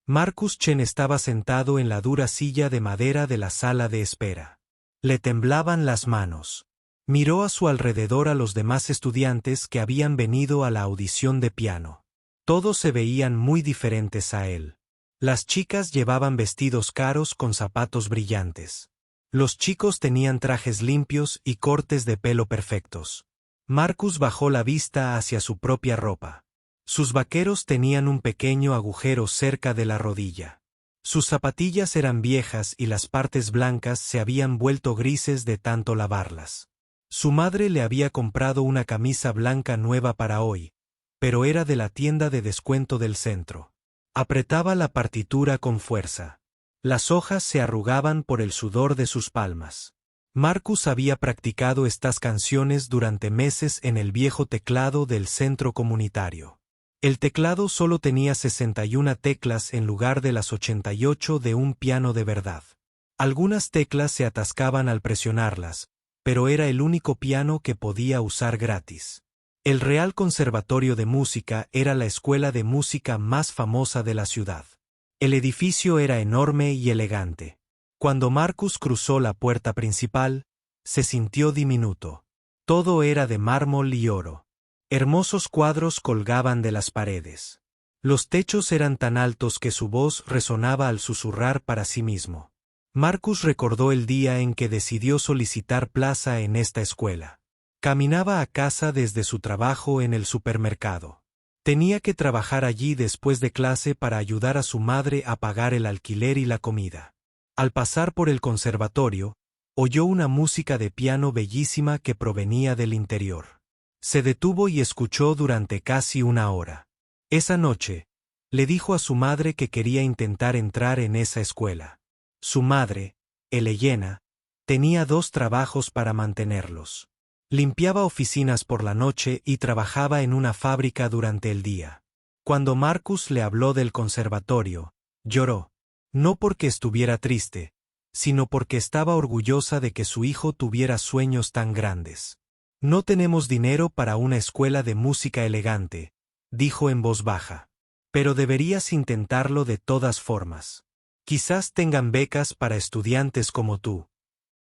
Marcus Chen estaba sentado en la dura silla de madera de la sala de espera. Le temblaban las manos. Miró a su alrededor a los demás estudiantes que habían venido a la audición de piano. Todos se veían muy diferentes a él. Las chicas llevaban vestidos caros con zapatos brillantes. Los chicos tenían trajes limpios y cortes de pelo perfectos. Marcus bajó la vista hacia su propia ropa. Sus vaqueros tenían un pequeño agujero cerca de la rodilla. Sus zapatillas eran viejas y las partes blancas se habían vuelto grises de tanto lavarlas. Su madre le había comprado una camisa blanca nueva para hoy, pero era de la tienda de descuento del centro. Apretaba la partitura con fuerza. Las hojas se arrugaban por el sudor de sus palmas. Marcus había practicado estas canciones durante meses en el viejo teclado del centro comunitario. El teclado solo tenía 61 teclas en lugar de las 88 de un piano de verdad. Algunas teclas se atascaban al presionarlas, pero era el único piano que podía usar gratis. El Real Conservatorio de Música era la escuela de música más famosa de la ciudad. El edificio era enorme y elegante. Cuando Marcus cruzó la puerta principal, se sintió diminuto. Todo era de mármol y oro. Hermosos cuadros colgaban de las paredes. Los techos eran tan altos que su voz resonaba al susurrar para sí mismo. Marcus recordó el día en que decidió solicitar plaza en esta escuela. Caminaba a casa desde su trabajo en el supermercado. Tenía que trabajar allí después de clase para ayudar a su madre a pagar el alquiler y la comida. Al pasar por el conservatorio, oyó una música de piano bellísima que provenía del interior. Se detuvo y escuchó durante casi una hora. Esa noche, le dijo a su madre que quería intentar entrar en esa escuela. Su madre, Elena, tenía 2 trabajos para mantenerlos. Limpiaba oficinas por la noche y trabajaba en una fábrica durante el día. Cuando Marcus le habló del conservatorio, lloró. No porque estuviera triste, sino porque estaba orgullosa de que su hijo tuviera sueños tan grandes. No tenemos dinero para una escuela de música elegante, dijo en voz baja. Pero deberías intentarlo de todas formas. Quizás tengan becas para estudiantes como tú.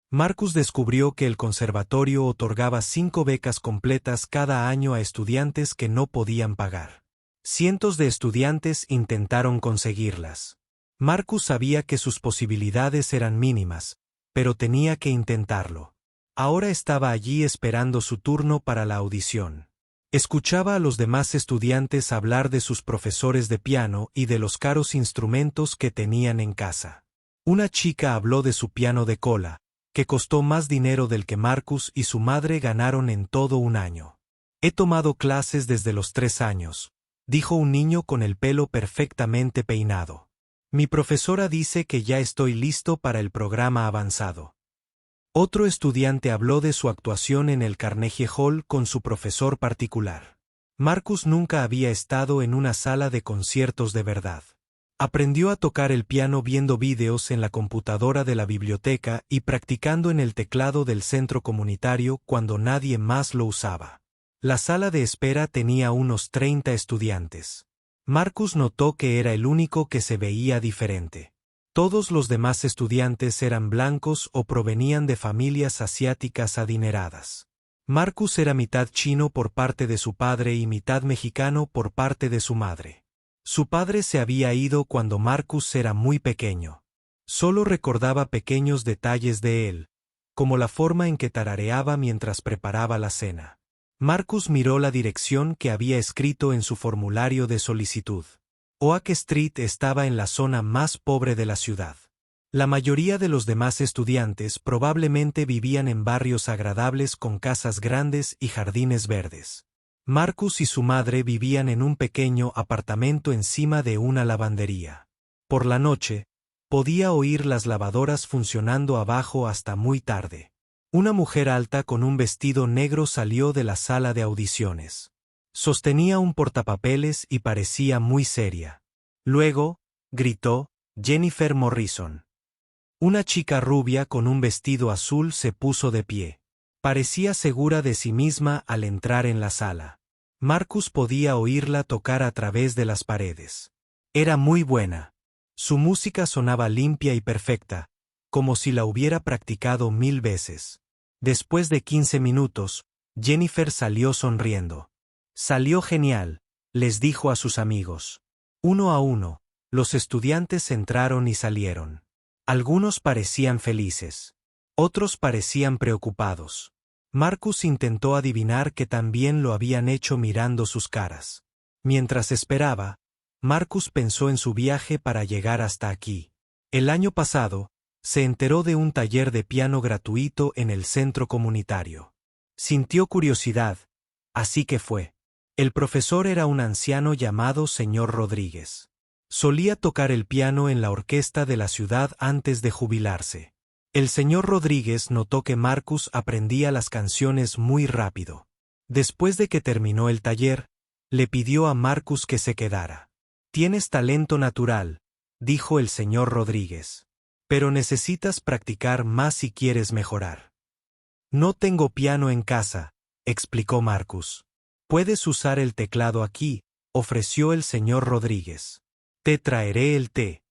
Marcus descubrió que el conservatorio otorgaba 5 becas completas cada año a estudiantes que no podían pagar. Cientos de estudiantes intentaron conseguirlas. Marcus sabía que sus posibilidades eran mínimas, pero tenía que intentarlo. Ahora estaba allí esperando su turno para la audición. Escuchaba a los demás estudiantes hablar de sus profesores de piano y de los caros instrumentos que tenían en casa. Una chica habló de su piano de cola, que costó más dinero del que Marcus y su madre ganaron en todo un año. He tomado clases desde los 3 años, dijo un niño con el pelo perfectamente peinado. Mi profesora dice que ya estoy listo para el programa avanzado. Otro estudiante habló de su actuación en el Carnegie Hall con su profesor particular. Marcus nunca había estado en una sala de conciertos de verdad. Aprendió a tocar el piano viendo vídeos en la computadora de la biblioteca y practicando en el teclado del centro comunitario cuando nadie más lo usaba. La sala de espera tenía unos 30 estudiantes. Marcus notó que era el único que se veía diferente. Todos los demás estudiantes eran blancos o provenían de familias asiáticas adineradas. Marcus era mitad chino por parte de su padre y mitad mexicano por parte de su madre. Su padre se había ido cuando Marcus era muy pequeño. Solo recordaba pequeños detalles de él, como la forma en que tarareaba mientras preparaba la cena. Marcus miró la dirección que había escrito en su formulario de solicitud. Oak Street estaba en la zona más pobre de la ciudad. La mayoría de los demás estudiantes probablemente vivían en barrios agradables con casas grandes y jardines verdes. Marcus y su madre vivían en un pequeño apartamento encima de una lavandería. Por la noche, podía oír las lavadoras funcionando abajo hasta muy tarde. Una mujer alta con un vestido negro salió de la sala de audiciones. Sostenía un portapapeles y parecía muy seria. Luego, gritó, Jennifer Morrison. Una chica rubia con un vestido azul se puso de pie. Parecía segura de sí misma al entrar en la sala. Marcus podía oírla tocar a través de las paredes. Era muy buena. Su música sonaba limpia y perfecta, como si la hubiera practicado 1000 veces. Después de 15 minutos, Jennifer salió sonriendo. Salió genial, les dijo a sus amigos. Uno a uno, los estudiantes entraron y salieron. Algunos parecían felices. Otros parecían preocupados. Marcus intentó adivinar que también lo habían hecho mirando sus caras. Mientras esperaba, Marcus pensó en su viaje para llegar hasta aquí. El año pasado, se enteró de un taller de piano gratuito en el centro comunitario. Sintió curiosidad, así que fue. El profesor era un anciano llamado señor Rodríguez. Solía tocar el piano en la orquesta de la ciudad antes de jubilarse. El señor Rodríguez notó que Marcus aprendía las canciones muy rápido. Después de que terminó el taller, le pidió a Marcus que se quedara. «Tienes talento natural», dijo el señor Rodríguez. «Pero necesitas practicar más si quieres mejorar». «No tengo piano en casa», explicó Marcus. «Puedes usar el teclado aquí», ofreció el señor Rodríguez. «Te traeré el té.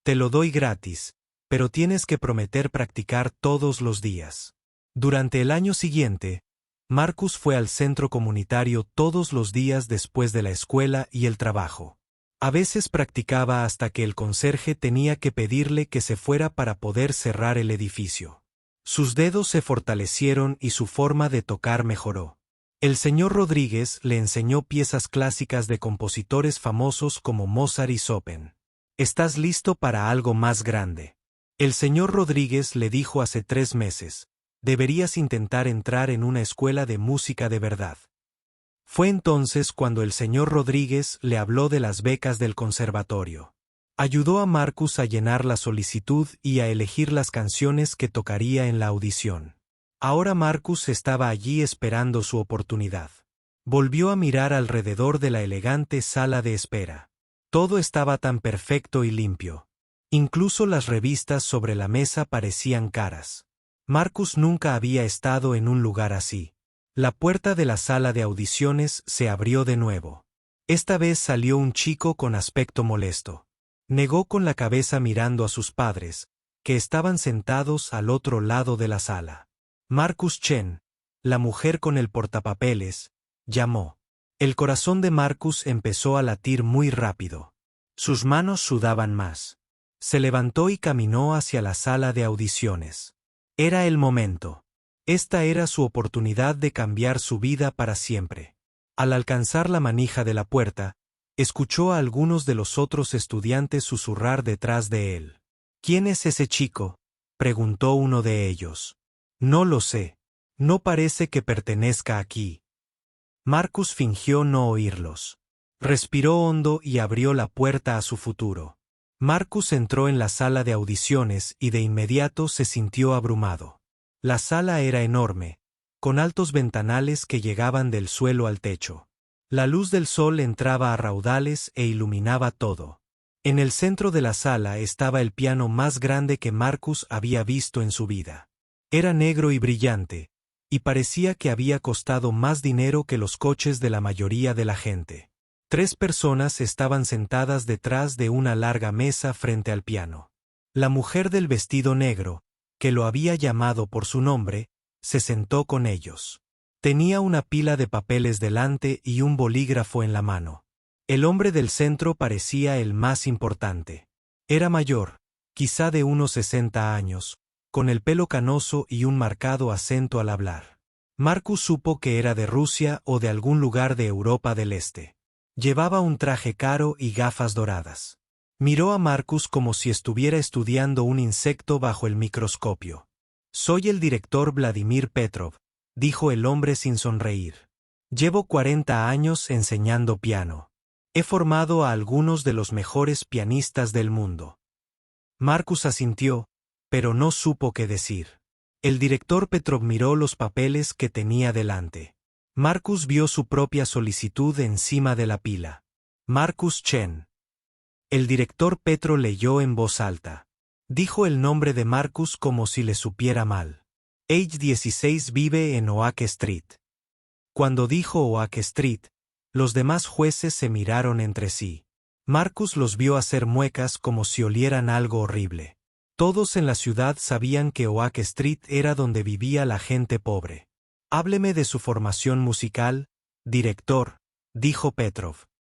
Te lo doy gratis, pero tienes que prometer practicar todos los días». Durante el año siguiente, Marcus fue al centro comunitario todos los días después de la escuela y el trabajo. A veces practicaba hasta que el conserje tenía que pedirle que se fuera para poder cerrar el edificio. Sus dedos se fortalecieron y su forma de tocar mejoró. El señor Rodríguez le enseñó piezas clásicas de compositores famosos como Mozart y Chopin. «Estás listo para algo más grande». El señor Rodríguez le dijo hace 3 meses, «Deberías intentar entrar en una escuela de música de verdad». Fue entonces cuando el señor Rodríguez le habló de las becas del conservatorio. Ayudó a Marcus a llenar la solicitud y a elegir las canciones que tocaría en la audición. Ahora Marcus estaba allí esperando su oportunidad. Volvió a mirar alrededor de la elegante sala de espera. Todo estaba tan perfecto y limpio. Incluso las revistas sobre la mesa parecían caras. Marcus nunca había estado en un lugar así. La puerta de la sala de audiciones se abrió de nuevo. Esta vez salió un chico con aspecto molesto. Negó con la cabeza mirando a sus padres, que estaban sentados al otro lado de la sala. Marcus Chen, la mujer con el portapapeles, llamó. El corazón de Marcus empezó a latir muy rápido. Sus manos sudaban más. Se levantó y caminó hacia la sala de audiciones. Era el momento. Esta era su oportunidad de cambiar su vida para siempre. Al alcanzar la manija de la puerta, escuchó a algunos de los otros estudiantes susurrar detrás de él. «¿Quién es ese chico?», preguntó uno de ellos. «No lo sé. No parece que pertenezca aquí». Marcus fingió no oírlos. Respiró hondo y abrió la puerta a su futuro. Marcus entró en la sala de audiciones y de inmediato se sintió abrumado. La sala era enorme, con altos ventanales que llegaban del suelo al techo. La luz del sol entraba a raudales e iluminaba todo. En el centro de la sala estaba el piano más grande que Marcus había visto en su vida. Era negro y brillante, y parecía que había costado más dinero que los coches de la mayoría de la gente. 3 personas estaban sentadas detrás de una larga mesa frente al piano. La mujer del vestido negro, que lo había llamado por su nombre, se sentó con ellos. Tenía una pila de papeles delante y un bolígrafo en la mano. El hombre del centro parecía el más importante. Era mayor, quizá de unos 60 años, con el pelo canoso y un marcado acento al hablar. Marcus supo que era de Rusia o de algún lugar de Europa del Este. Llevaba un traje caro y gafas doradas. Miró a Marcus como si estuviera estudiando un insecto bajo el microscopio. «Soy el director Vladimir Petrov», dijo el hombre sin sonreír. «Llevo 40 años enseñando piano. He formado a algunos de los mejores pianistas del mundo». Marcus asintió, pero no supo qué decir. El director Petrov miró los papeles que tenía delante. Marcus vio su propia solicitud encima de la pila. Marcus Chen. El director Petro leyó en voz alta. Dijo el nombre de Marcus como si le supiera mal. Age 16 vive en Oak Street. Cuando dijo Oak Street, los demás jueces se miraron entre sí. Marcus los vio hacer muecas como si olieran algo horrible. Todos en la ciudad sabían que Oak Street era donde vivía la gente pobre. Hábleme de su formación musical, director, dijo Petrov.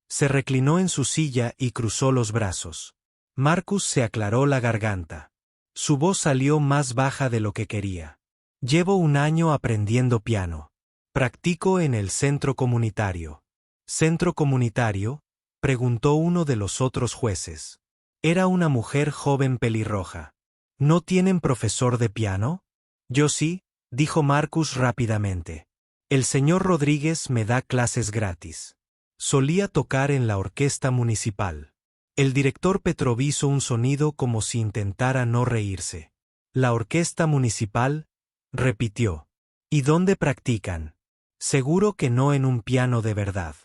Se reclinó en su silla y cruzó los brazos. Marcus se aclaró la garganta. Su voz salió más baja de lo que quería. Llevo un año aprendiendo piano. Practico en el centro comunitario. ¿Centro comunitario?, preguntó uno de los otros jueces. Era una mujer joven pelirroja. ¿No tienen profesor de piano? Yo sí, dijo Marcus rápidamente. El señor Rodríguez me da clases gratis. Solía tocar en la orquesta municipal. El director Petrov hizo un sonido como si intentara no reírse. La orquesta municipal, repitió. ¿Y dónde practican? Seguro que no en un piano de verdad.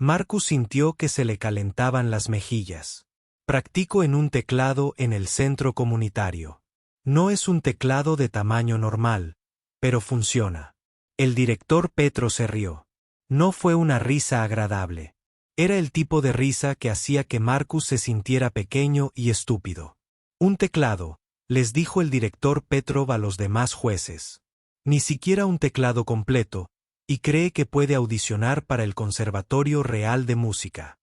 Marcus sintió que se le calentaban las mejillas. Practico en un teclado en el centro comunitario. No es un teclado de tamaño normal, pero funciona. El director Petro se rió. No fue una risa agradable. Era el tipo de risa que hacía que Marcus se sintiera pequeño y estúpido. Un teclado, les dijo el director Petrov a los demás jueces. Ni siquiera un teclado completo, y cree que puede audicionar para el Conservatorio Real de Música.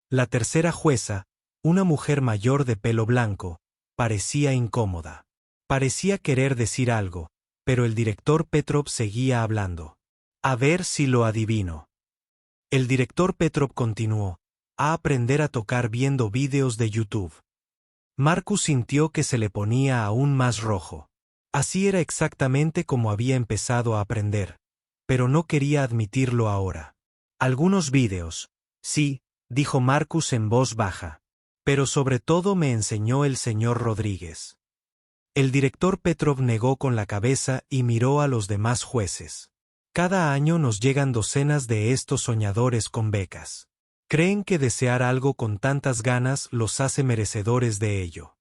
La tercera jueza, una mujer mayor de pelo blanco, parecía incómoda. Parecía querer decir algo, pero el director Petrov seguía hablando. A ver si lo adivino. El director Petrov continuó. A aprender a tocar viendo vídeos de YouTube. Marcus sintió que se le ponía aún más rojo. Así era exactamente como había empezado a aprender, pero no quería admitirlo ahora. Algunos vídeos, sí, dijo Marcus en voz baja. Pero sobre todo me enseñó el señor Rodríguez. El director Petrov negó con la cabeza y miró a los demás jueces. Cada año nos llegan docenas de estos soñadores con becas. Creen que desear algo con tantas ganas los hace merecedores de ello.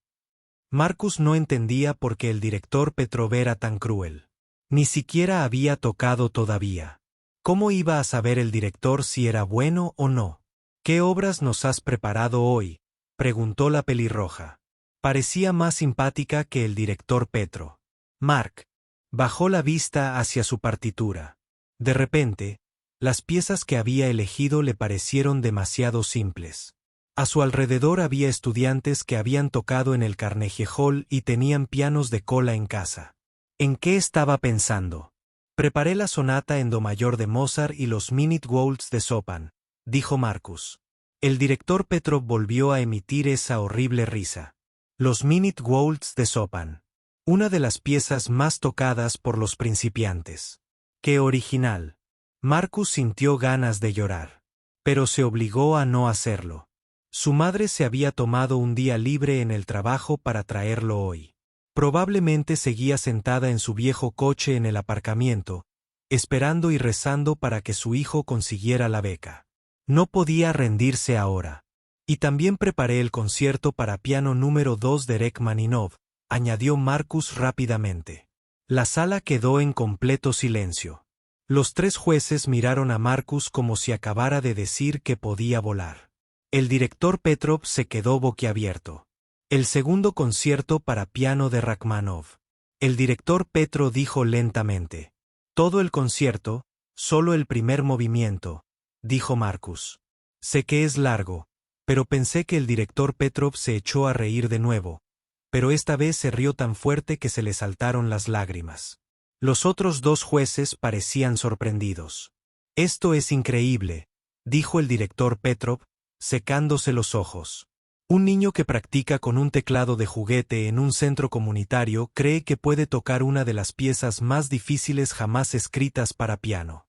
Marcus no entendía por qué el director Petrov era tan cruel. Ni siquiera había tocado todavía. ¿Cómo iba a saber el director si era bueno o no? ¿Qué obras nos has preparado hoy?, preguntó la pelirroja. Parecía más simpática que el director Petro. Mark bajó la vista hacia su partitura. De repente, las piezas que había elegido le parecieron demasiado simples. A su alrededor había estudiantes que habían tocado en el Carnegie Hall y tenían pianos de cola en casa. ¿En qué estaba pensando? Preparé la sonata en do mayor de Mozart y los Minute Waltz de Chopin, dijo Marcus. El director Petrov volvió a emitir esa horrible risa. Los Minute Waltz de Chopin. Una de las piezas más tocadas por los principiantes. ¡Qué original! Marcus sintió ganas de llorar. Pero se obligó a no hacerlo. Su madre se había tomado un día libre en el trabajo para traerlo hoy. Probablemente seguía sentada en su viejo coche en el aparcamiento, esperando y rezando para que su hijo consiguiera la beca. No podía rendirse ahora. Y también preparé el concierto para piano número 2 de Rachmaninoff, añadió Marcus rápidamente. La sala quedó en completo silencio. Los tres jueces miraron a Marcus como si acabara de decir que podía volar. El director Petrov se quedó boquiabierto. El segundo concierto para piano de Rachmaninoff. El director Petro dijo lentamente. Todo el concierto, solo el primer movimiento, dijo Marcus. Sé que es largo, pero pensé que el director Petrov se echó a reír de nuevo, pero esta vez se rió tan fuerte que se le saltaron las lágrimas. Los otros dos jueces parecían sorprendidos. Esto es increíble, dijo el director Petrov, secándose los ojos. Un niño que practica con un teclado de juguete en un centro comunitario cree que puede tocar una de las piezas más difíciles jamás escritas para piano.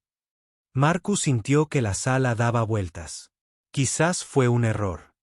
Marcus sintió que la sala daba vueltas. Quizás fue un error.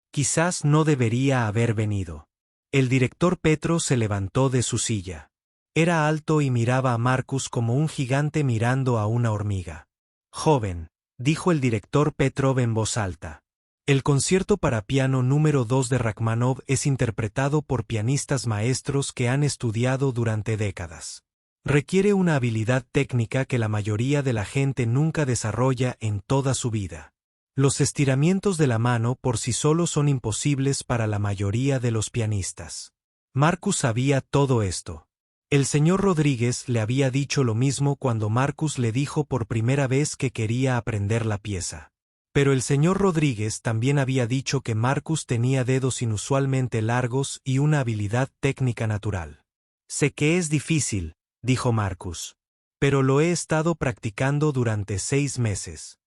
Quizás no debería haber venido. El director Petro se levantó de su silla. Era alto y miraba a Marcus como un gigante mirando a una hormiga. Joven, dijo el director Petrov en voz alta. El concierto para piano número 2 de Rachmaninoff es interpretado por pianistas maestros que han estudiado durante décadas. Requiere una habilidad técnica que la mayoría de la gente nunca desarrolla en toda su vida. Los estiramientos de la mano por sí solos son imposibles para la mayoría de los pianistas. Marcus sabía todo esto. El señor Rodríguez le había dicho lo mismo cuando Marcus le dijo por primera vez que quería aprender la pieza. Pero el señor Rodríguez también había dicho que Marcus tenía dedos inusualmente largos y una habilidad técnica natural. Sé que es difícil, dijo Marcus, pero lo he estado practicando durante 6 meses.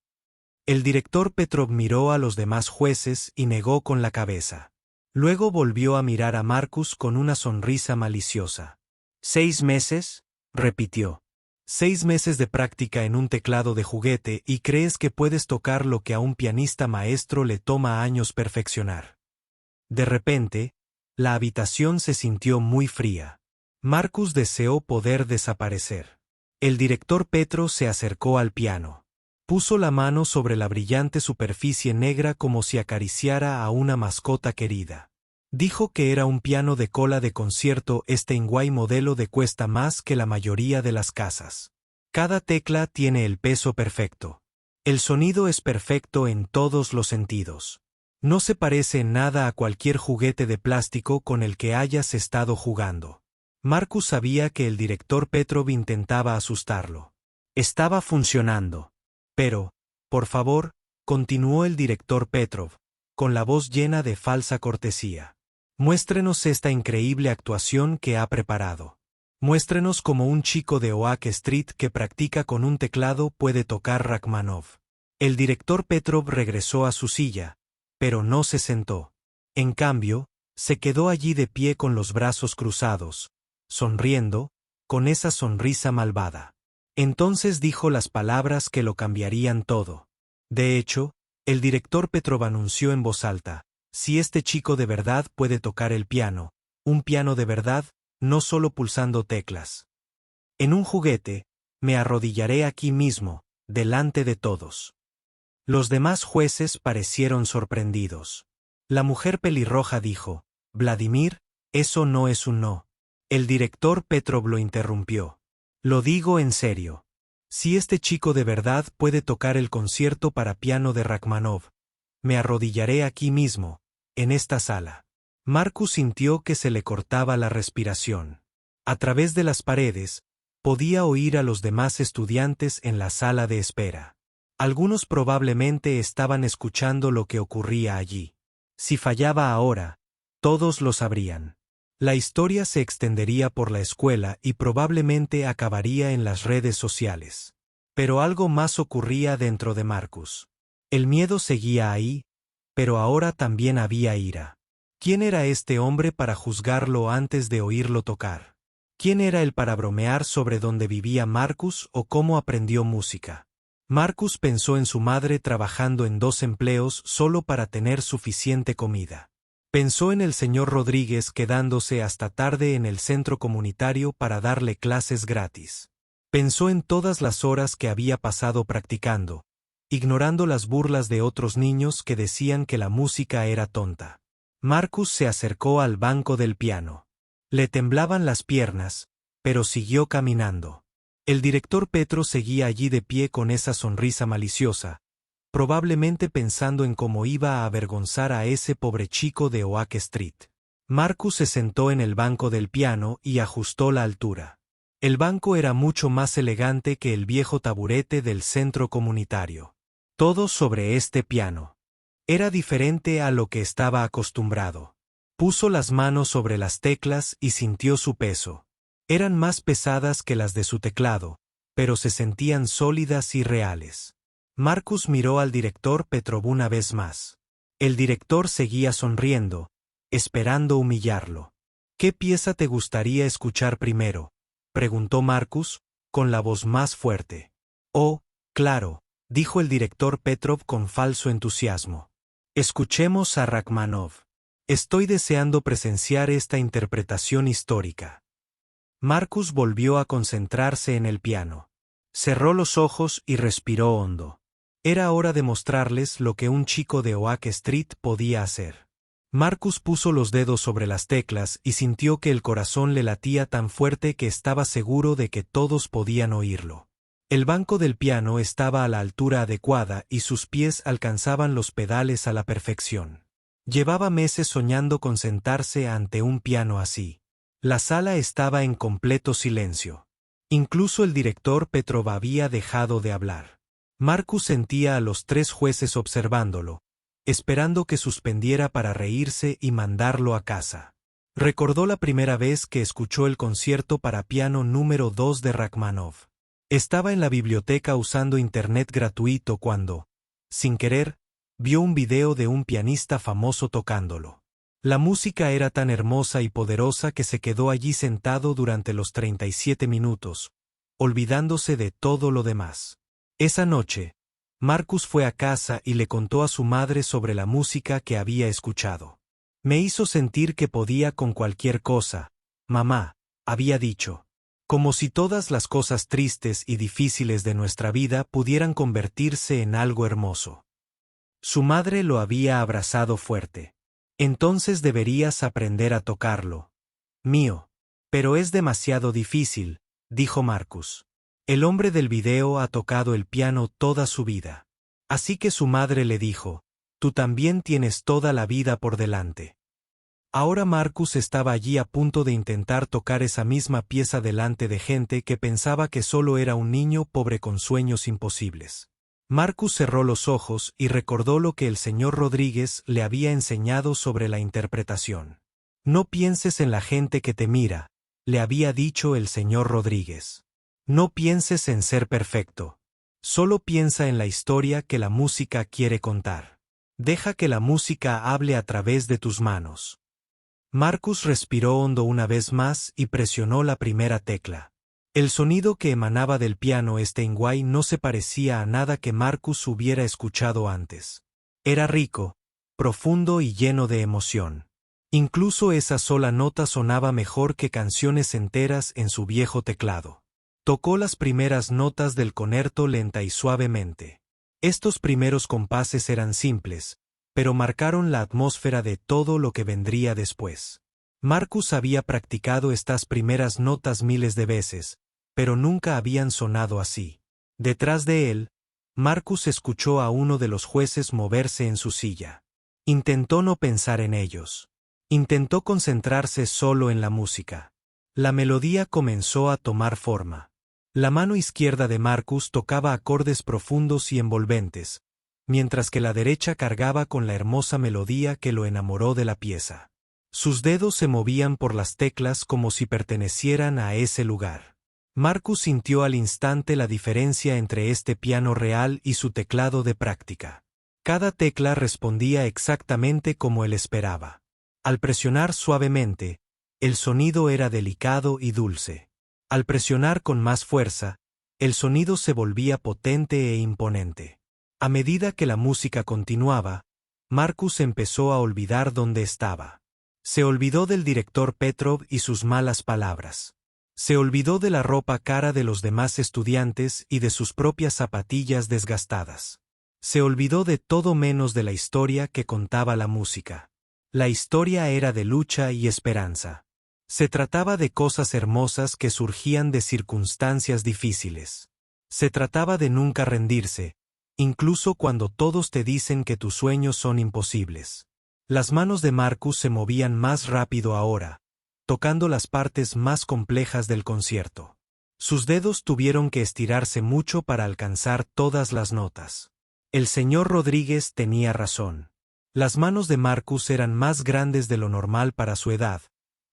El director Petrov miró a los demás jueces y negó con la cabeza. Luego volvió a mirar a Marcus con una sonrisa maliciosa. ¿6 meses? Repitió. 6 meses de práctica en un teclado de juguete y crees que puedes tocar lo que a un pianista maestro le toma años perfeccionar. De repente, la habitación se sintió muy fría. Marcus deseó poder desaparecer. El director Petro se acercó al piano. Puso la mano sobre la brillante superficie negra como si acariciara a una mascota querida. Dijo que era un piano de cola de concierto Steinway modelo de cuesta más que la mayoría de las casas. Cada tecla tiene el peso perfecto. El sonido es perfecto en todos los sentidos. No se parece en nada a cualquier juguete de plástico con el que hayas estado jugando. Marcus sabía que el director Petrov intentaba asustarlo. Estaba funcionando. Pero, por favor, continuó el director Petrov, con la voz llena de falsa cortesía. Muéstrenos esta increíble actuación que ha preparado. Muéstrenos cómo un chico de Oak Street que practica con un teclado puede tocar Rachmaninoff. El director Petrov regresó a su silla, pero no se sentó. En cambio, se quedó allí de pie con los brazos cruzados, sonriendo, con esa sonrisa malvada. Entonces dijo las palabras que lo cambiarían todo. De hecho, el director Petrov anunció en voz alta: si este chico de verdad puede tocar el piano, un piano de verdad, no solo pulsando teclas. En un juguete, me arrodillaré aquí mismo, delante de todos. Los demás jueces parecieron sorprendidos. La mujer pelirroja dijo: Vladimir, eso no es un no. El director Petrov lo interrumpió. Lo digo en serio. Si este chico de verdad puede tocar el concierto para piano de Rachmaninoff, me arrodillaré aquí mismo, en esta sala. Marcus sintió que se le cortaba la respiración. A través de las paredes, podía oír a los demás estudiantes en la sala de espera. Algunos probablemente estaban escuchando lo que ocurría allí. Si fallaba ahora, todos lo sabrían. La historia se extendería por la escuela y probablemente acabaría en las redes sociales. Pero algo más ocurría dentro de Marcus. El miedo seguía ahí, pero ahora también había ira. ¿Quién era este hombre para juzgarlo antes de oírlo tocar? ¿Quién era él para bromear sobre dónde vivía Marcus o cómo aprendió música? Marcus pensó en su madre trabajando en 2 empleos solo para tener suficiente comida. Pensó en el señor Rodríguez quedándose hasta tarde en el centro comunitario para darle clases gratis. Pensó en todas las horas que había pasado practicando, ignorando las burlas de otros niños que decían que la música era tonta. Marcus se acercó al banco del piano. Le temblaban las piernas, pero siguió caminando. El director Petro seguía allí de pie con esa sonrisa maliciosa, probablemente pensando en cómo iba a avergonzar a ese pobre chico de Oak Street. Marcus se sentó en el banco del piano y ajustó la altura. El banco era mucho más elegante que el viejo taburete del centro comunitario. Todo sobre este piano. Era diferente a lo que estaba acostumbrado. Puso las manos sobre las teclas y sintió su peso. Eran más pesadas que las de su teclado, pero se sentían sólidas y reales. Marcus miró al director Petrov una vez más. El director seguía sonriendo, esperando humillarlo. ¿Qué pieza te gustaría escuchar primero?, preguntó Marcus, con la voz más fuerte. Oh, claro, dijo el director Petrov con falso entusiasmo. Escuchemos a Rachmaninoff. Estoy deseando presenciar esta interpretación histórica. Marcus volvió a concentrarse en el piano. Cerró los ojos y respiró hondo. Era hora de mostrarles lo que un chico de Oak Street podía hacer. Marcus puso los dedos sobre las teclas y sintió que el corazón le latía tan fuerte que estaba seguro de que todos podían oírlo. El banco del piano estaba a la altura adecuada y sus pies alcanzaban los pedales a la perfección. Llevaba meses soñando con sentarse ante un piano así. La sala estaba en completo silencio. Incluso el director Petrov había dejado de hablar. Marcus sentía a los 3 jueces observándolo, esperando que suspendiera para reírse y mandarlo a casa. Recordó la primera vez que escuchó el concierto para piano número 2 de Rachmaninoff. Estaba en la biblioteca usando internet gratuito cuando, sin querer, vio un video de un pianista famoso tocándolo. La música era tan hermosa y poderosa que se quedó allí sentado durante los 37 minutos, olvidándose de todo lo demás. Esa noche, Marcus fue a casa y le contó a su madre sobre la música que había escuchado. Me hizo sentir que podía con cualquier cosa, mamá, había dicho. Como si todas las cosas tristes y difíciles de nuestra vida pudieran convertirse en algo hermoso. Su madre lo había abrazado fuerte. Entonces deberías aprender a tocarlo. Mío. Pero es demasiado difícil, dijo Marcus. El hombre del video ha tocado el piano toda su vida. Así que su madre le dijo, tú también tienes toda la vida por delante. Ahora Marcus estaba allí a punto de intentar tocar esa misma pieza delante de gente que pensaba que solo era un niño pobre con sueños imposibles. Marcus cerró los ojos y recordó lo que el señor Rodríguez le había enseñado sobre la interpretación. No pienses en la gente que te mira, le había dicho el señor Rodríguez. No pienses en ser perfecto. Solo piensa en la historia que la música quiere contar. Deja que la música hable a través de tus manos. Marcus respiró hondo una vez más y presionó la primera tecla. El sonido que emanaba del piano Steinway no se parecía a nada que Marcus hubiera escuchado antes. Era rico, profundo y lleno de emoción. Incluso esa sola nota sonaba mejor que canciones enteras en su viejo teclado. Tocó las primeras notas del concerto lenta y suavemente. Estos primeros compases eran simples, pero marcaron la atmósfera de todo lo que vendría después. Marcus había practicado estas primeras notas miles de veces, pero nunca habían sonado así. Detrás de él, Marcus escuchó a uno de los jueces moverse en su silla. Intentó no pensar en ellos. Intentó concentrarse solo en la música. La melodía comenzó a tomar forma. La mano izquierda de Marcus tocaba acordes profundos y envolventes, mientras que la derecha cargaba con la hermosa melodía que lo enamoró de la pieza. Sus dedos se movían por las teclas como si pertenecieran a ese lugar. Marcus sintió al instante la diferencia entre este piano real y su teclado de práctica. Cada tecla respondía exactamente como él esperaba. Al presionar suavemente, el sonido era delicado y dulce. Al presionar con más fuerza, el sonido se volvía potente e imponente. A medida que la música continuaba, Marcus empezó a olvidar dónde estaba. Se olvidó del director Petrov y sus malas palabras. Se olvidó de la ropa cara de los demás estudiantes y de sus propias zapatillas desgastadas. Se olvidó de todo menos de la historia que contaba la música. La historia era de lucha y esperanza. Se trataba de cosas hermosas que surgían de circunstancias difíciles. Se trataba de nunca rendirse, incluso cuando todos te dicen que tus sueños son imposibles. Las manos de Marcus se movían más rápido ahora, tocando las partes más complejas del concierto. Sus dedos tuvieron que estirarse mucho para alcanzar todas las notas. El señor Rodríguez tenía razón. Las manos de Marcus eran más grandes de lo normal para su edad,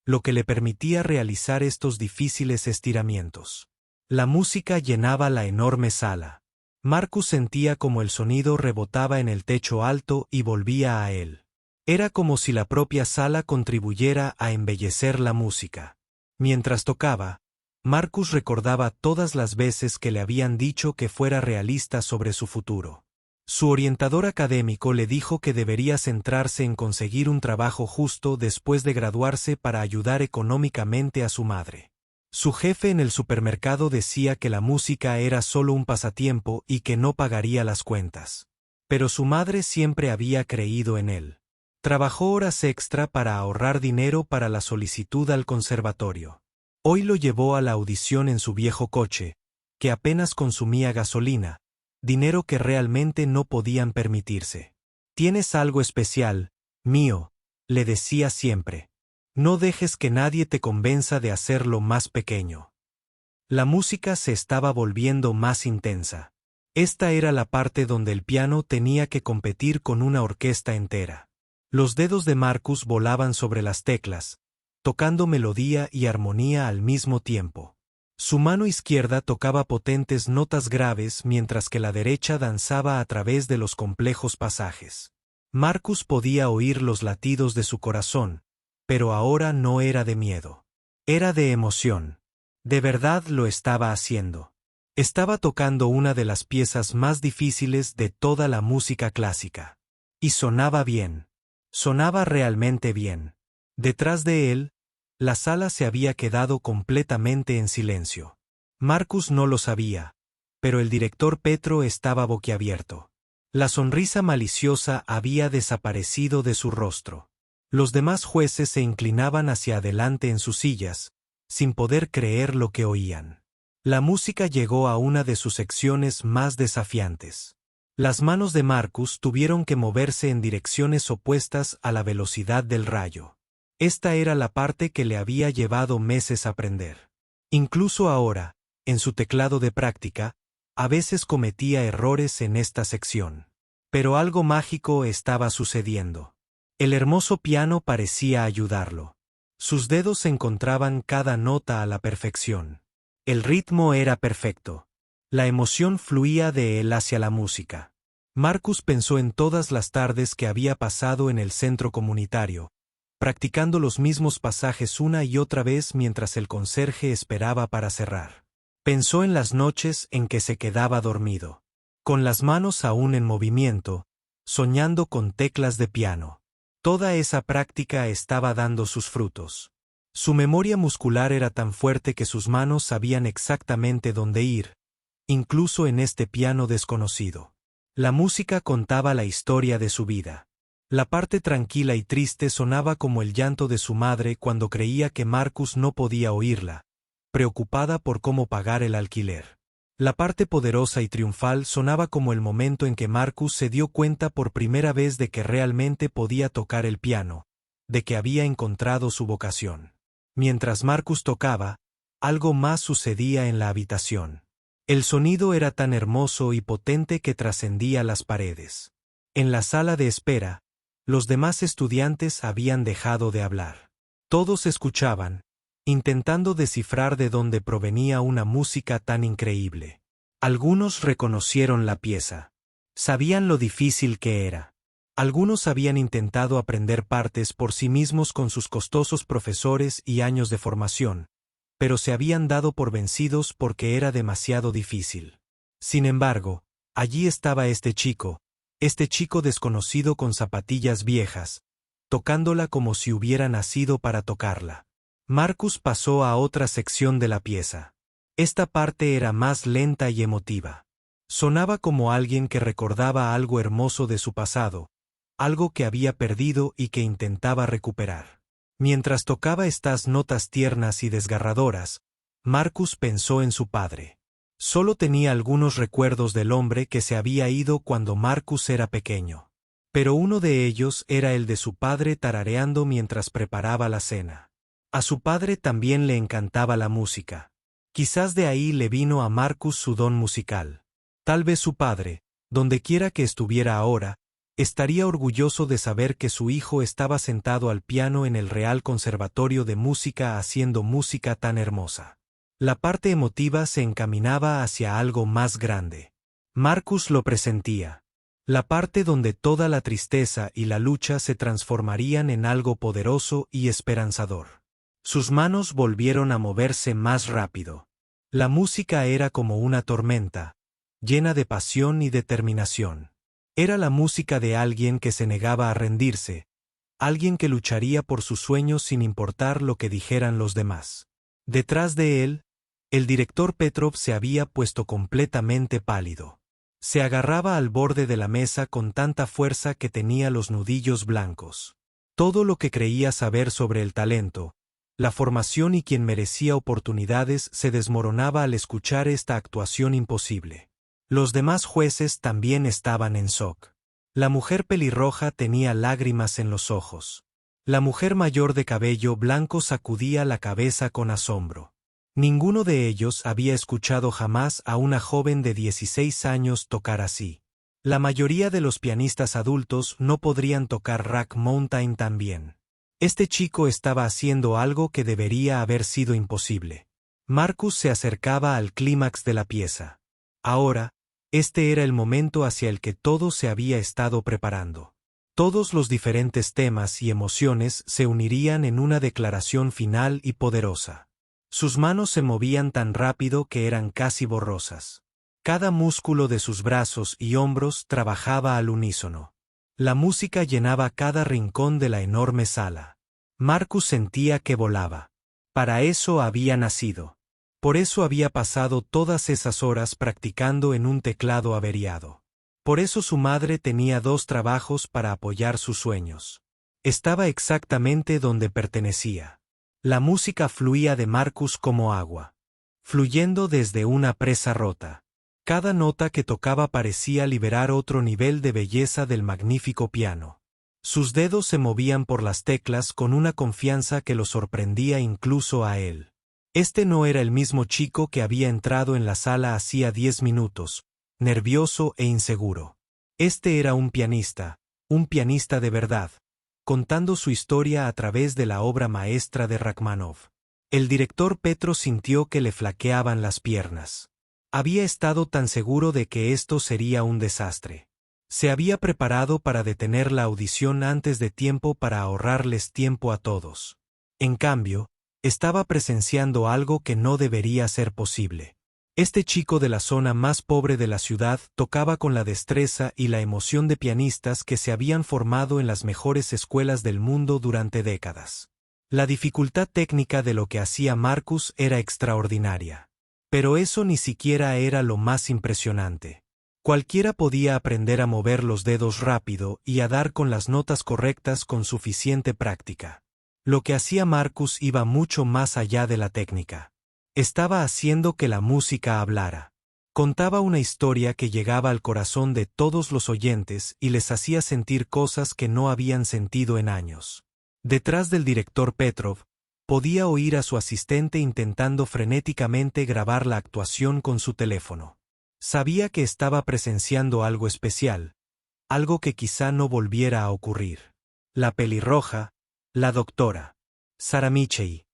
lo que le permitía realizar estos difíciles estiramientos. La música llenaba la enorme sala. Marcus sentía como el sonido rebotaba en el techo alto y volvía a él. Era como si la propia sala contribuyera a embellecer la música. Mientras tocaba, Marcus recordaba todas las veces que le habían dicho que fuera realista sobre su futuro. Su orientador académico le dijo que debería centrarse en conseguir un trabajo justo después de graduarse para ayudar económicamente a su madre. Su jefe en el supermercado decía que la música era solo un pasatiempo y que no pagaría las cuentas. Pero su madre siempre había creído en él. Trabajó horas extra para ahorrar dinero para la solicitud al conservatorio. Hoy lo llevó a la audición en su viejo coche, que apenas consumía gasolina, dinero que realmente no podían permitirse. «Tienes algo especial, mío», le decía siempre. «No dejes que nadie te convenza de hacerlo más pequeño». La música se estaba volviendo más intensa. Esta era la parte donde el piano tenía que competir con una orquesta entera. Los dedos de Marcus volaban sobre las teclas, tocando melodía y armonía al mismo tiempo. Su mano izquierda tocaba potentes notas graves mientras que la derecha danzaba a través de los complejos pasajes. Marcus podía oír los latidos de su corazón, pero ahora no era de miedo. Era de emoción. De verdad lo estaba haciendo. Estaba tocando una de las piezas más difíciles de toda la música clásica. Y sonaba bien. Sonaba realmente bien. Detrás de él, la sala se había quedado completamente en silencio. Marcus no lo sabía, pero el director Petro estaba boquiabierto. La sonrisa maliciosa había desaparecido de su rostro. Los demás jueces se inclinaban hacia adelante en sus sillas, sin poder creer lo que oían. La música llegó a una de sus secciones más desafiantes. Las manos de Marcus tuvieron que moverse en direcciones opuestas a la velocidad del rayo. Esta era la parte que le había llevado meses aprender. Incluso ahora, en su teclado de práctica, a veces cometía errores en esta sección. Pero algo mágico estaba sucediendo. El hermoso piano parecía ayudarlo. Sus dedos encontraban cada nota a la perfección. El ritmo era perfecto. La emoción fluía de él hacia la música. Marcus pensó en todas las tardes que había pasado en el centro comunitario, practicando los mismos pasajes una y otra vez mientras el conserje esperaba para cerrar. Pensó en las noches en que se quedaba dormido, con las manos aún en movimiento, soñando con teclas de piano. Toda esa práctica estaba dando sus frutos. Su memoria muscular era tan fuerte que sus manos sabían exactamente dónde ir, incluso en este piano desconocido. La música contaba la historia de su vida. La parte tranquila y triste sonaba como el llanto de su madre cuando creía que Marcus no podía oírla, preocupada por cómo pagar el alquiler. La parte poderosa y triunfal sonaba como el momento en que Marcus se dio cuenta por primera vez de que realmente podía tocar el piano, de que había encontrado su vocación. Mientras Marcus tocaba, algo más sucedía en la habitación. El sonido era tan hermoso y potente que trascendía las paredes. En la sala de espera, los demás estudiantes habían dejado de hablar. Todos escuchaban, intentando descifrar de dónde provenía una música tan increíble. Algunos reconocieron la pieza. Sabían lo difícil que era. Algunos habían intentado aprender partes por sí mismos con sus costosos profesores y años de formación, pero se habían dado por vencidos porque era demasiado difícil. Sin embargo, allí estaba este chico desconocido con zapatillas viejas, tocándola como si hubiera nacido para tocarla. Marcus pasó a otra sección de la pieza. Esta parte era más lenta y emotiva. Sonaba como alguien que recordaba algo hermoso de su pasado, algo que había perdido y que intentaba recuperar. Mientras tocaba estas notas tiernas y desgarradoras, Marcus pensó en su padre. Solo tenía algunos recuerdos del hombre que se había ido cuando Marcus era pequeño. Pero uno de ellos era el de su padre tarareando mientras preparaba la cena. A su padre también le encantaba la música. Quizás de ahí le vino a Marcus su don musical. Tal vez su padre, dondequiera que estuviera ahora, estaría orgulloso de saber que su hijo estaba sentado al piano en el Real Conservatorio de Música haciendo música tan hermosa. La parte emotiva se encaminaba hacia algo más grande. Marcus lo presentía. La parte donde toda la tristeza y la lucha se transformarían en algo poderoso y esperanzador. Sus manos volvieron a moverse más rápido. La música era como una tormenta, llena de pasión y determinación. Era la música de alguien que se negaba a rendirse, alguien que lucharía por sus sueños sin importar lo que dijeran los demás. Detrás de él, el director Petrov se había puesto completamente pálido. Se agarraba al borde de la mesa con tanta fuerza que tenía los nudillos blancos. Todo lo que creía saber sobre el talento, La formación y quien merecía oportunidades se desmoronaba al escuchar esta actuación imposible. Los demás jueces también estaban en shock. La mujer pelirroja tenía lágrimas en los ojos. La mujer mayor de cabello blanco sacudía la cabeza con asombro. Ninguno de ellos había escuchado jamás a una joven de 16 años tocar así. La mayoría de los pianistas adultos no podrían tocar Rack Mountain tan bien. Este chico estaba haciendo algo que debería haber sido imposible. Marcus se acercaba al clímax de la pieza. Ahora, este era el momento hacia el que todo se había estado preparando. Todos los diferentes temas y emociones se unirían en una declaración final y poderosa. Sus manos se movían tan rápido que eran casi borrosas. Cada músculo de sus brazos y hombros trabajaba al unísono. La música llenaba cada rincón de la enorme sala. Marcus sentía que volaba. Para eso había nacido. Por eso había pasado todas esas horas practicando en un teclado averiado. Por eso su madre tenía 2 trabajos para apoyar sus sueños. Estaba exactamente donde pertenecía. La música fluía de Marcus como agua, fluyendo desde una presa rota. Cada nota que tocaba parecía liberar otro nivel de belleza del magnífico piano. Sus dedos se movían por las teclas con una confianza que lo sorprendía incluso a él. Este no era el mismo chico que había entrado en la sala hacía 10 minutos, nervioso e inseguro. Este era un pianista de verdad, contando su historia a través de la obra maestra de Rachmaninoff. El director Petro sintió que le flaqueaban las piernas. Había estado tan seguro de que esto sería un desastre. Se había preparado para detener la audición antes de tiempo para ahorrarles tiempo a todos. En cambio, estaba presenciando algo que no debería ser posible. Este chico de la zona más pobre de la ciudad tocaba con la destreza y la emoción de pianistas que se habían formado en las mejores escuelas del mundo durante décadas. La dificultad técnica de lo que hacía Marcus era extraordinaria. Pero eso ni siquiera era lo más impresionante. Cualquiera podía aprender a mover los dedos rápido y a dar con las notas correctas con suficiente práctica. Lo que hacía Marcus iba mucho más allá de la técnica. Estaba haciendo que la música hablara. Contaba una historia que llegaba al corazón de todos los oyentes y les hacía sentir cosas que no habían sentido en años. Detrás del director Petrov, podía oír a su asistente intentando frenéticamente grabar la actuación con su teléfono. Sabía que estaba presenciando algo especial, algo que quizá no volviera a ocurrir. La pelirroja, la doctora Sara Michei,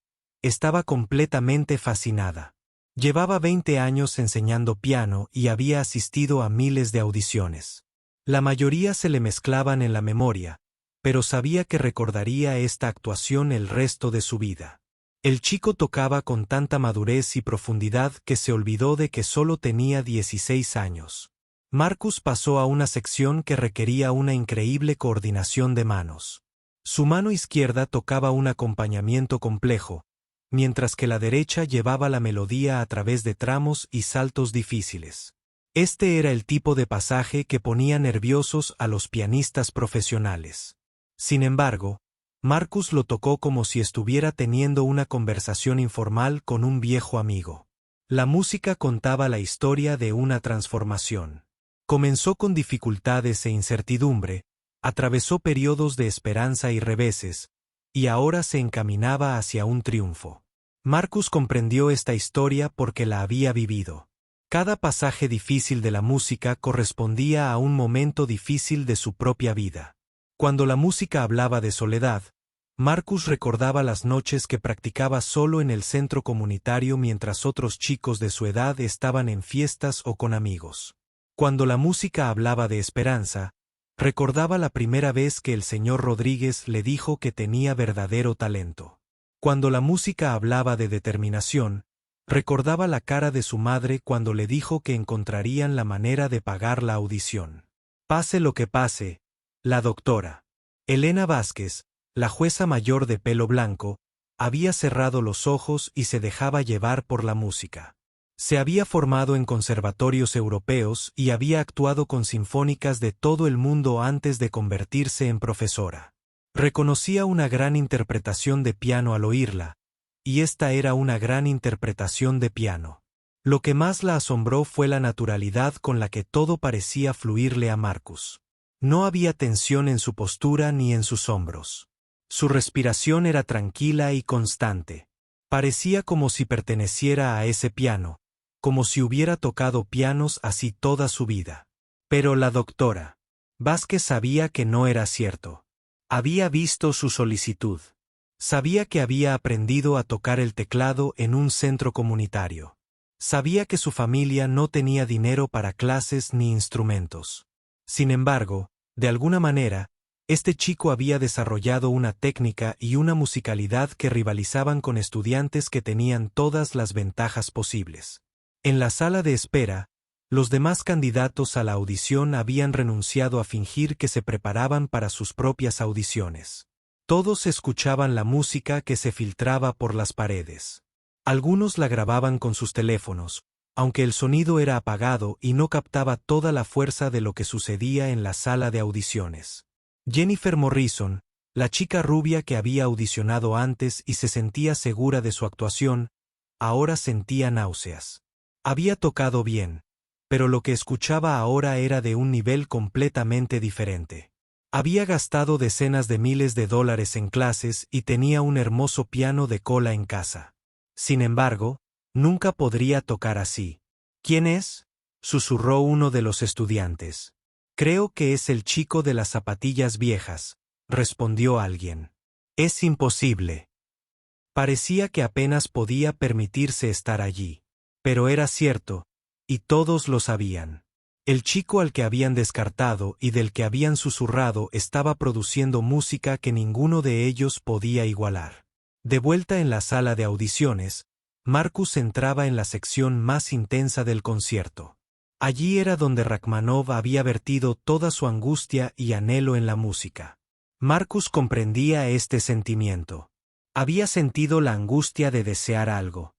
estaba completamente fascinada. Llevaba 20 años enseñando piano y había asistido a miles de audiciones. La mayoría se le mezclaban en la memoria, pero sabía que recordaría esta actuación el resto de su vida. El chico tocaba con tanta madurez y profundidad que se olvidó de que solo tenía 16 años. Marcus pasó a una sección que requería una increíble coordinación de manos. Su mano izquierda tocaba un acompañamiento complejo, mientras que la derecha llevaba la melodía a través de tramos y saltos difíciles. Este era el tipo de pasaje que ponía nerviosos a los pianistas profesionales. Sin embargo, Marcus lo tocó como si estuviera teniendo una conversación informal con un viejo amigo. La música contaba la historia de una transformación. Comenzó con dificultades e incertidumbre, atravesó periodos de esperanza y reveses, y ahora se encaminaba hacia un triunfo. Marcus comprendió esta historia porque la había vivido. Cada pasaje difícil de la música correspondía a un momento difícil de su propia vida. Cuando la música hablaba de soledad, Marcus recordaba las noches que practicaba solo en el centro comunitario mientras otros chicos de su edad estaban en fiestas o con amigos. Cuando la música hablaba de esperanza, recordaba la primera vez que el señor Rodríguez le dijo que tenía verdadero talento. Cuando la música hablaba de determinación, recordaba la cara de su madre cuando le dijo que encontrarían la manera de pagar la audición. Pase lo que pase, la doctora Elena Vázquez, la jueza mayor de pelo blanco, había cerrado los ojos y se dejaba llevar por la música. Se había formado en conservatorios europeos y había actuado con sinfónicas de todo el mundo antes de convertirse en profesora. Reconocía una gran interpretación de piano al oírla, y esta era una gran interpretación de piano. Lo que más la asombró fue la naturalidad con la que todo parecía fluirle a Marcus. No había tensión en su postura ni en sus hombros. Su respiración era tranquila y constante. Parecía como si perteneciera a ese piano, como si hubiera tocado pianos así toda su vida. Pero la doctora Vázquez sabía que no era cierto. Había visto su solicitud. Sabía que había aprendido a tocar el teclado en un centro comunitario. Sabía que su familia no tenía dinero para clases ni instrumentos. Sin embargo, de alguna manera, este chico había desarrollado una técnica y una musicalidad que rivalizaban con estudiantes que tenían todas las ventajas posibles. En la sala de espera, los demás candidatos a la audición habían renunciado a fingir que se preparaban para sus propias audiciones. Todos escuchaban la música que se filtraba por las paredes. Algunos la grababan con sus teléfonos, aunque el sonido era apagado y no captaba toda la fuerza de lo que sucedía en la sala de audiciones. Jennifer Morrison, la chica rubia que había audicionado antes y se sentía segura de su actuación, ahora sentía náuseas. Había tocado bien, pero lo que escuchaba ahora era de un nivel completamente diferente. Había gastado decenas de miles de dólares en clases y tenía un hermoso piano de cola en casa. Sin embargo, nunca podría tocar así. ¿Quién es?, susurró uno de los estudiantes. Creo que es el chico de las zapatillas viejas, respondió alguien. Es imposible. Parecía que apenas podía permitirse estar allí. Pero era cierto, y todos lo sabían. El chico al que habían descartado y del que habían susurrado estaba produciendo música que ninguno de ellos podía igualar. De vuelta en la sala de audiciones, Marcus entraba en la sección más intensa del concierto. Allí era donde Rachmaninoff había vertido toda su angustia y anhelo en la música. Marcus comprendía este sentimiento. Había sentido la angustia de desear algo.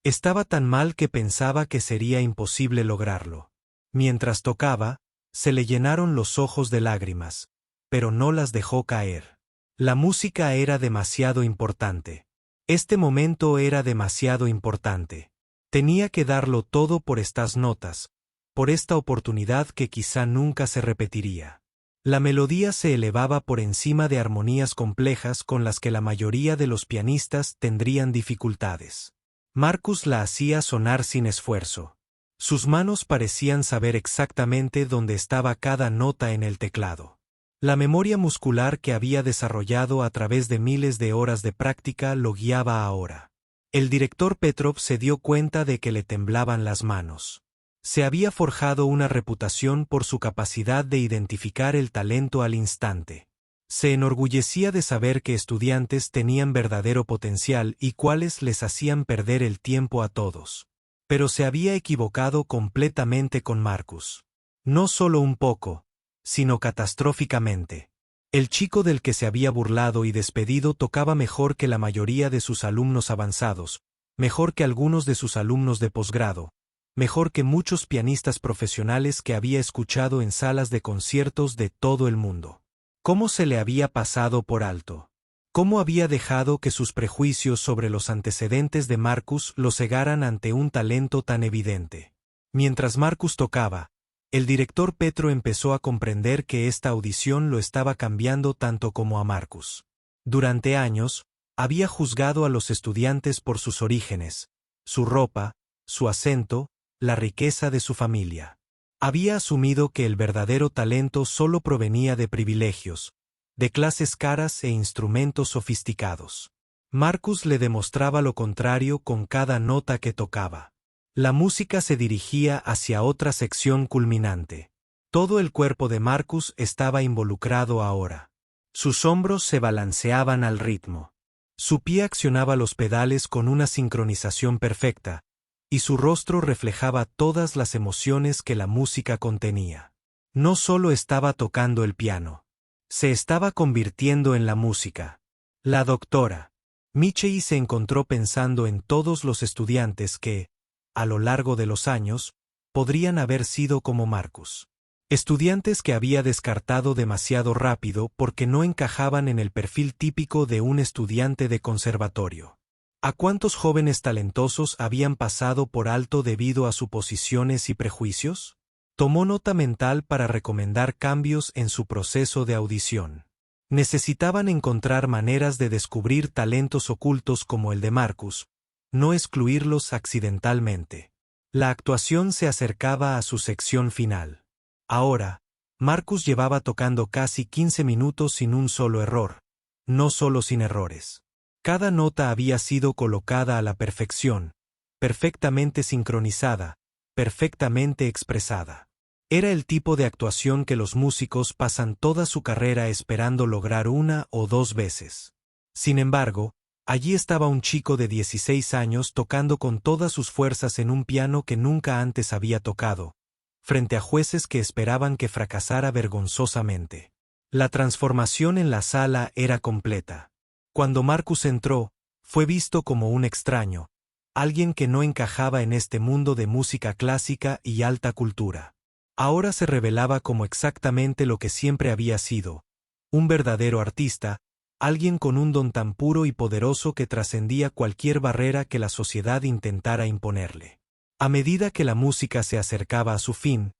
Estaba tan mal que pensaba que sería imposible lograrlo. Mientras tocaba, se le llenaron los ojos de lágrimas, pero no las dejó caer. La música era demasiado importante. Este momento era demasiado importante. Tenía que darlo todo por estas notas, por esta oportunidad que quizá nunca se repetiría. La melodía se elevaba por encima de armonías complejas con las que la mayoría de los pianistas tendrían dificultades. Marcus la hacía sonar sin esfuerzo. Sus manos parecían saber exactamente dónde estaba cada nota en el teclado. La memoria muscular que había desarrollado a través de miles de horas de práctica lo guiaba ahora. El director Petrov se dio cuenta de que le temblaban las manos. Se había forjado una reputación por su capacidad de identificar el talento al instante. Se enorgullecía de saber que estudiantes tenían verdadero potencial y cuáles les hacían perder el tiempo a todos. Pero se había equivocado completamente con Marcus. No solo un poco, sino catastróficamente. El chico del que se había burlado y despedido tocaba mejor que la mayoría de sus alumnos avanzados, mejor que algunos de sus alumnos de posgrado, mejor que muchos pianistas profesionales que había escuchado en salas de conciertos de todo el mundo. ¿Cómo se le había pasado por alto? ¿Cómo había dejado que sus prejuicios sobre los antecedentes de Marcus lo cegaran ante un talento tan evidente? Mientras Marcus tocaba, el director Petro empezó a comprender que esta audición lo estaba cambiando tanto como a Marcus. Durante años, había juzgado a los estudiantes por sus orígenes, su ropa, su acento, la riqueza de su familia. Había asumido que el verdadero talento solo provenía de privilegios, de clases caras e instrumentos sofisticados. Marcus le demostraba lo contrario con cada nota que tocaba. La música se dirigía hacia otra sección culminante. Todo el cuerpo de Marcus estaba involucrado ahora. Sus hombros se balanceaban al ritmo. Su pie accionaba los pedales con una sincronización perfecta, y su rostro reflejaba todas las emociones que la música contenía. No solo estaba tocando el piano, se estaba convirtiendo en la música. La doctora Michei se encontró pensando en todos los estudiantes que, a lo largo de los años, podrían haber sido como Marcus. Estudiantes que había descartado demasiado rápido porque no encajaban en el perfil típico de un estudiante de conservatorio. ¿A cuántos jóvenes talentosos habían pasado por alto debido a suposiciones y prejuicios? Tomó nota mental para recomendar cambios en su proceso de audición. Necesitaban encontrar maneras de descubrir talentos ocultos como el de Marcus, no excluirlos accidentalmente. La actuación se acercaba a su sección final. Ahora, Marcus llevaba tocando casi 15 minutos sin un solo error, no solo sin errores. Cada nota había sido colocada a la perfección, perfectamente sincronizada, perfectamente expresada. Era el tipo de actuación que los músicos pasan toda su carrera esperando lograr una o dos veces. Sin embargo, allí estaba un chico de 16 años tocando con todas sus fuerzas en un piano que nunca antes había tocado, frente a jueces que esperaban que fracasara vergonzosamente. La transformación en la sala era completa. Cuando Marcus entró, fue visto como un extraño, alguien que no encajaba en este mundo de música clásica y alta cultura. Ahora se revelaba como exactamente lo que siempre había sido, un verdadero artista, alguien con un don tan puro y poderoso que trascendía cualquier barrera que la sociedad intentara imponerle. A medida que la música se acercaba a su fin,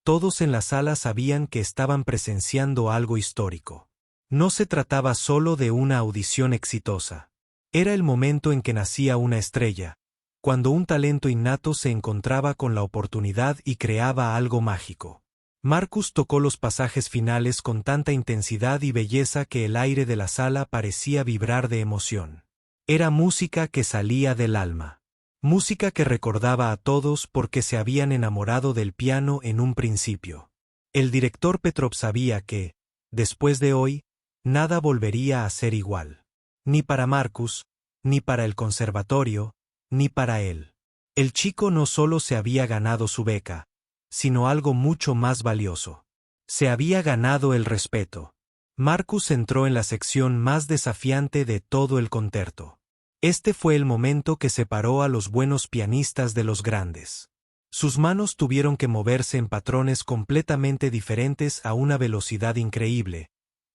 todos en la sala sabían que estaban presenciando algo histórico. No se trataba solo de una audición exitosa. Era el momento en que nacía una estrella, cuando un talento innato se encontraba con la oportunidad y creaba algo mágico. Marcus tocó los pasajes finales con tanta intensidad y belleza que el aire de la sala parecía vibrar de emoción. Era música que salía del alma. Música que recordaba a todos porque se habían enamorado del piano en un principio. El director Petrov sabía que, después de hoy, nada volvería a ser igual. Ni para Marcus, ni para el conservatorio, ni para él. El chico no solo se había ganado su beca, sino algo mucho más valioso. Se había ganado el respeto. Marcus entró en la sección más desafiante de todo el concerto. Este fue el momento que separó a los buenos pianistas de los grandes. Sus manos tuvieron que moverse en patrones completamente diferentes a una velocidad increíble,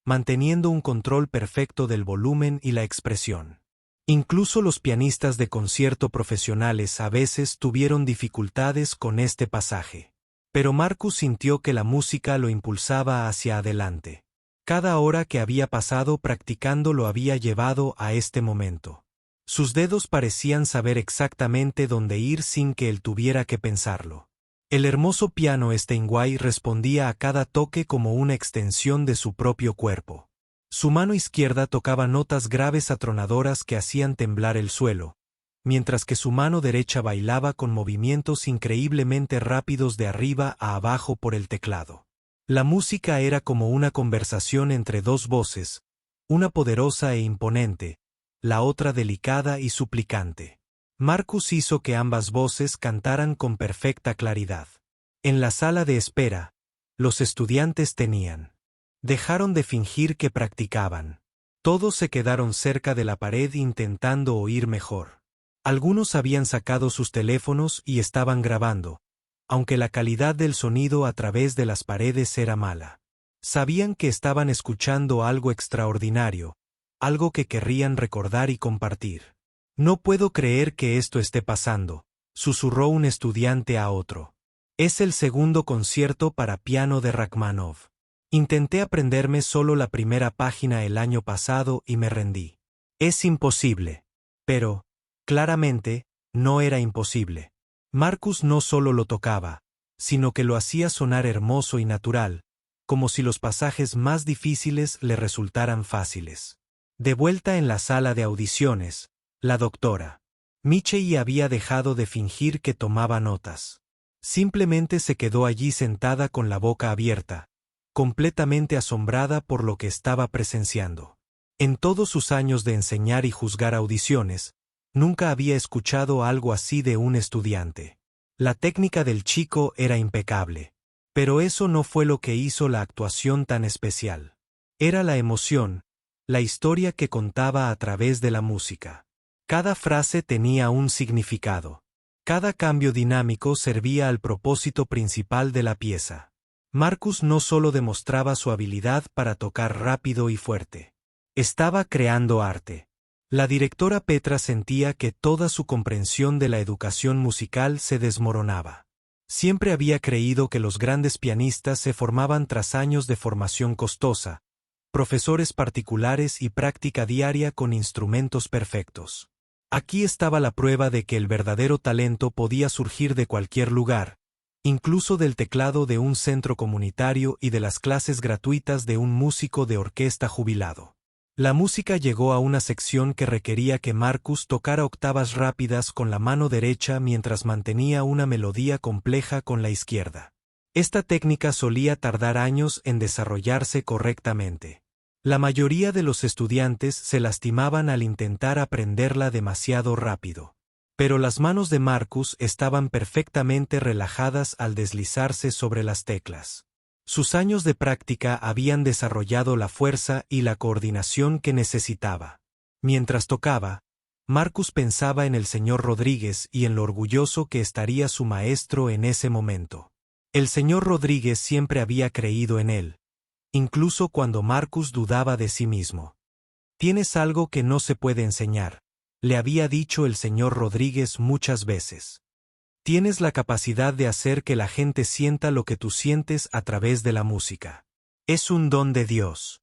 manteniendo un control perfecto del volumen y la expresión. Incluso los pianistas de concierto profesionales a veces tuvieron dificultades con este pasaje. Pero Marcus sintió que la música lo impulsaba hacia adelante. Cada hora que había pasado practicando lo había llevado a este momento. Sus dedos parecían saber exactamente dónde ir sin que él tuviera que pensarlo. El hermoso piano Steinway respondía a cada toque como una extensión de su propio cuerpo. Su mano izquierda tocaba notas graves atronadoras que hacían temblar el suelo, mientras que su mano derecha bailaba con movimientos increíblemente rápidos de arriba a abajo por el teclado. La música era como una conversación entre dos voces, una poderosa e imponente, la otra delicada y suplicante. Marcus hizo que ambas voces cantaran con perfecta claridad. En la sala de espera, los estudiantes dejaron de fingir que practicaban. Todos se quedaron cerca de la pared intentando oír mejor. Algunos habían sacado sus teléfonos y estaban grabando, aunque la calidad del sonido a través de las paredes era mala. Sabían que estaban escuchando algo extraordinario, algo que querrían recordar y compartir. «No puedo creer que esto esté pasando», susurró un estudiante a otro. «Es el segundo concierto para piano de Rachmaninoff. Intenté aprenderme solo la primera página el año pasado y me rendí. Es imposible». Pero, claramente, no era imposible. Marcus no solo lo tocaba, sino que lo hacía sonar hermoso y natural, como si los pasajes más difíciles le resultaran fáciles. De vuelta en la sala de audiciones, la doctora Michei había dejado de fingir que tomaba notas. Simplemente se quedó allí sentada con la boca abierta, completamente asombrada por lo que estaba presenciando. En todos sus años de enseñar y juzgar audiciones, nunca había escuchado algo así de un estudiante. La técnica del chico era impecable. Pero eso no fue lo que hizo la actuación tan especial. Era la emoción, la historia que contaba a través de la música. Cada frase tenía un significado. Cada cambio dinámico servía al propósito principal de la pieza. Marcus no solo demostraba su habilidad para tocar rápido y fuerte. Estaba creando arte. La directora Petra sentía que toda su comprensión de la educación musical se desmoronaba. Siempre había creído que los grandes pianistas se formaban tras años de formación costosa, profesores particulares y práctica diaria con instrumentos perfectos. Aquí estaba la prueba de que el verdadero talento podía surgir de cualquier lugar, incluso del teclado de un centro comunitario y de las clases gratuitas de un músico de orquesta jubilado. La música llegó a una sección que requería que Marcus tocara octavas rápidas con la mano derecha mientras mantenía una melodía compleja con la izquierda. Esta técnica solía tardar años en desarrollarse correctamente. La mayoría de los estudiantes se lastimaban al intentar aprenderla demasiado rápido. Pero las manos de Marcus estaban perfectamente relajadas al deslizarse sobre las teclas. Sus años de práctica habían desarrollado la fuerza y la coordinación que necesitaba. Mientras tocaba, Marcus pensaba en el señor Rodríguez y en lo orgulloso que estaría su maestro en ese momento. El señor Rodríguez siempre había creído en él, incluso cuando Marcus dudaba de sí mismo. «Tienes algo que no se puede enseñar», le había dicho el señor Rodríguez muchas veces. Tienes la capacidad de hacer que la gente sienta lo que tú sientes a través de la música. Es un don de Dios.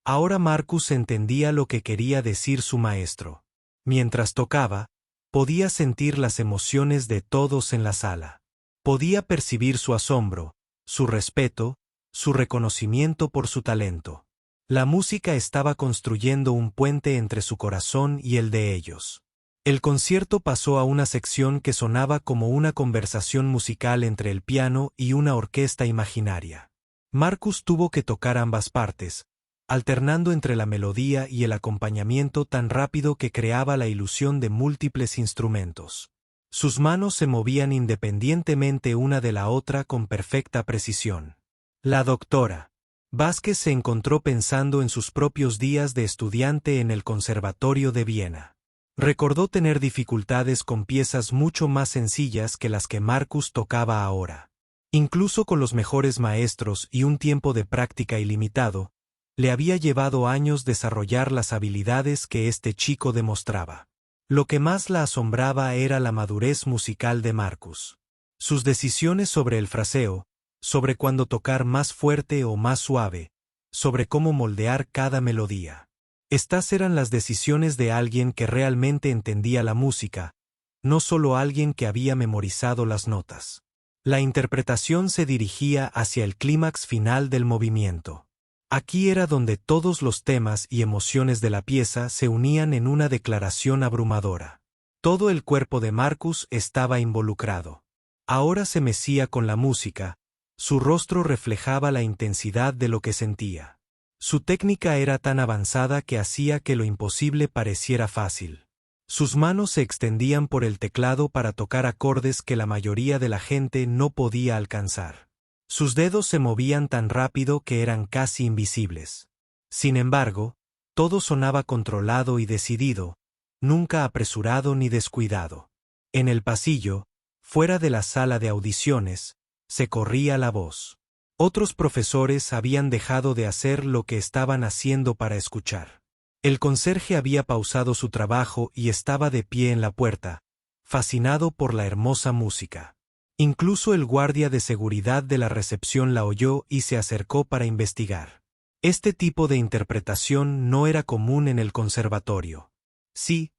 Ahora Marcus entendía lo que quería decir su maestro. Mientras tocaba, podía sentir las emociones de todos en la sala. Podía percibir su asombro, su respeto, su reconocimiento por su talento. La música estaba construyendo un puente entre su corazón y el de ellos. El concierto pasó a una sección que sonaba como una conversación musical entre el piano y una orquesta imaginaria. Marcus tuvo que tocar ambas partes, alternando entre la melodía y el acompañamiento tan rápido que creaba la ilusión de múltiples instrumentos. Sus manos se movían independientemente una de la otra con perfecta precisión. La doctora Vázquez se encontró pensando en sus propios días de estudiante en el Conservatorio de Viena. Recordó tener dificultades con piezas mucho más sencillas que las que Marcus tocaba ahora. Incluso con los mejores maestros y un tiempo de práctica ilimitado, le había llevado años desarrollar las habilidades que este chico demostraba. Lo que más la asombraba era la madurez musical de Marcus. Sus decisiones sobre el fraseo, sobre cuándo tocar más fuerte o más suave, sobre cómo moldear cada melodía. Estas eran las decisiones de alguien que realmente entendía la música, no solo alguien que había memorizado las notas. La interpretación se dirigía hacia el clímax final del movimiento. Aquí era donde todos los temas y emociones de la pieza se unían en una declaración abrumadora. Todo el cuerpo de Marcus estaba involucrado. Ahora se mecía con la música, su rostro reflejaba la intensidad de lo que sentía. Su técnica era tan avanzada que hacía que lo imposible pareciera fácil. Sus manos se extendían por el teclado para tocar acordes que la mayoría de la gente no podía alcanzar. Sus dedos se movían tan rápido que eran casi invisibles. Sin embargo, todo sonaba controlado y decidido, nunca apresurado ni descuidado. En el pasillo, fuera de la sala de audiciones, se corría la voz. Otros profesores habían dejado de hacer lo que estaban haciendo para escuchar. El conserje había pausado su trabajo y estaba de pie en la puerta, fascinado por la hermosa música. Incluso el guardia de seguridad de la recepción la oyó y se acercó para investigar. Este tipo de interpretación no era común en el conservatorio. Sí,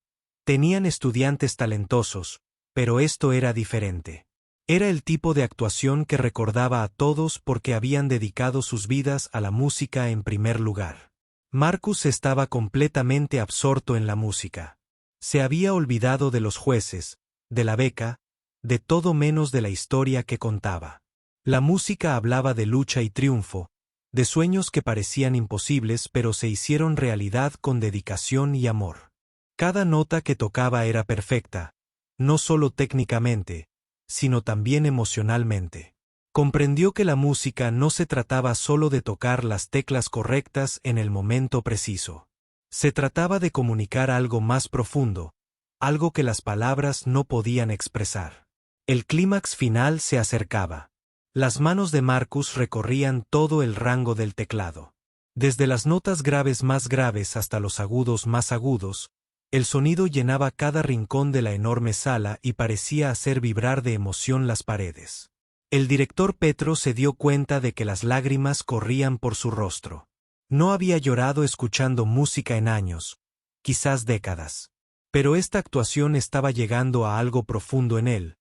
tenían estudiantes talentosos, pero esto era diferente. Era el tipo de actuación que recordaba a todos porque habían dedicado sus vidas a la música en primer lugar. Marcus estaba completamente absorto en la música. Se había olvidado de los jueces, de la beca, de todo menos de la historia que contaba. La música hablaba de lucha y triunfo, de sueños que parecían imposibles pero se hicieron realidad con dedicación y amor. Cada nota que tocaba era perfecta, no solo técnicamente, sino también emocionalmente. Comprendió que la música no se trataba solo de tocar las teclas correctas en el momento preciso. Se trataba de comunicar algo más profundo, algo que las palabras no podían expresar. El clímax final se acercaba. Las manos de Marcus recorrían todo el rango del teclado. Desde las notas graves más graves hasta los agudos más agudos, El sonido llenaba cada rincón de la enorme sala y parecía hacer vibrar de emoción las paredes. El director Petro se dio cuenta de que las lágrimas corrían por su rostro. No había llorado escuchando música en años, quizás décadas. Pero esta actuación estaba llegando a algo profundo en él,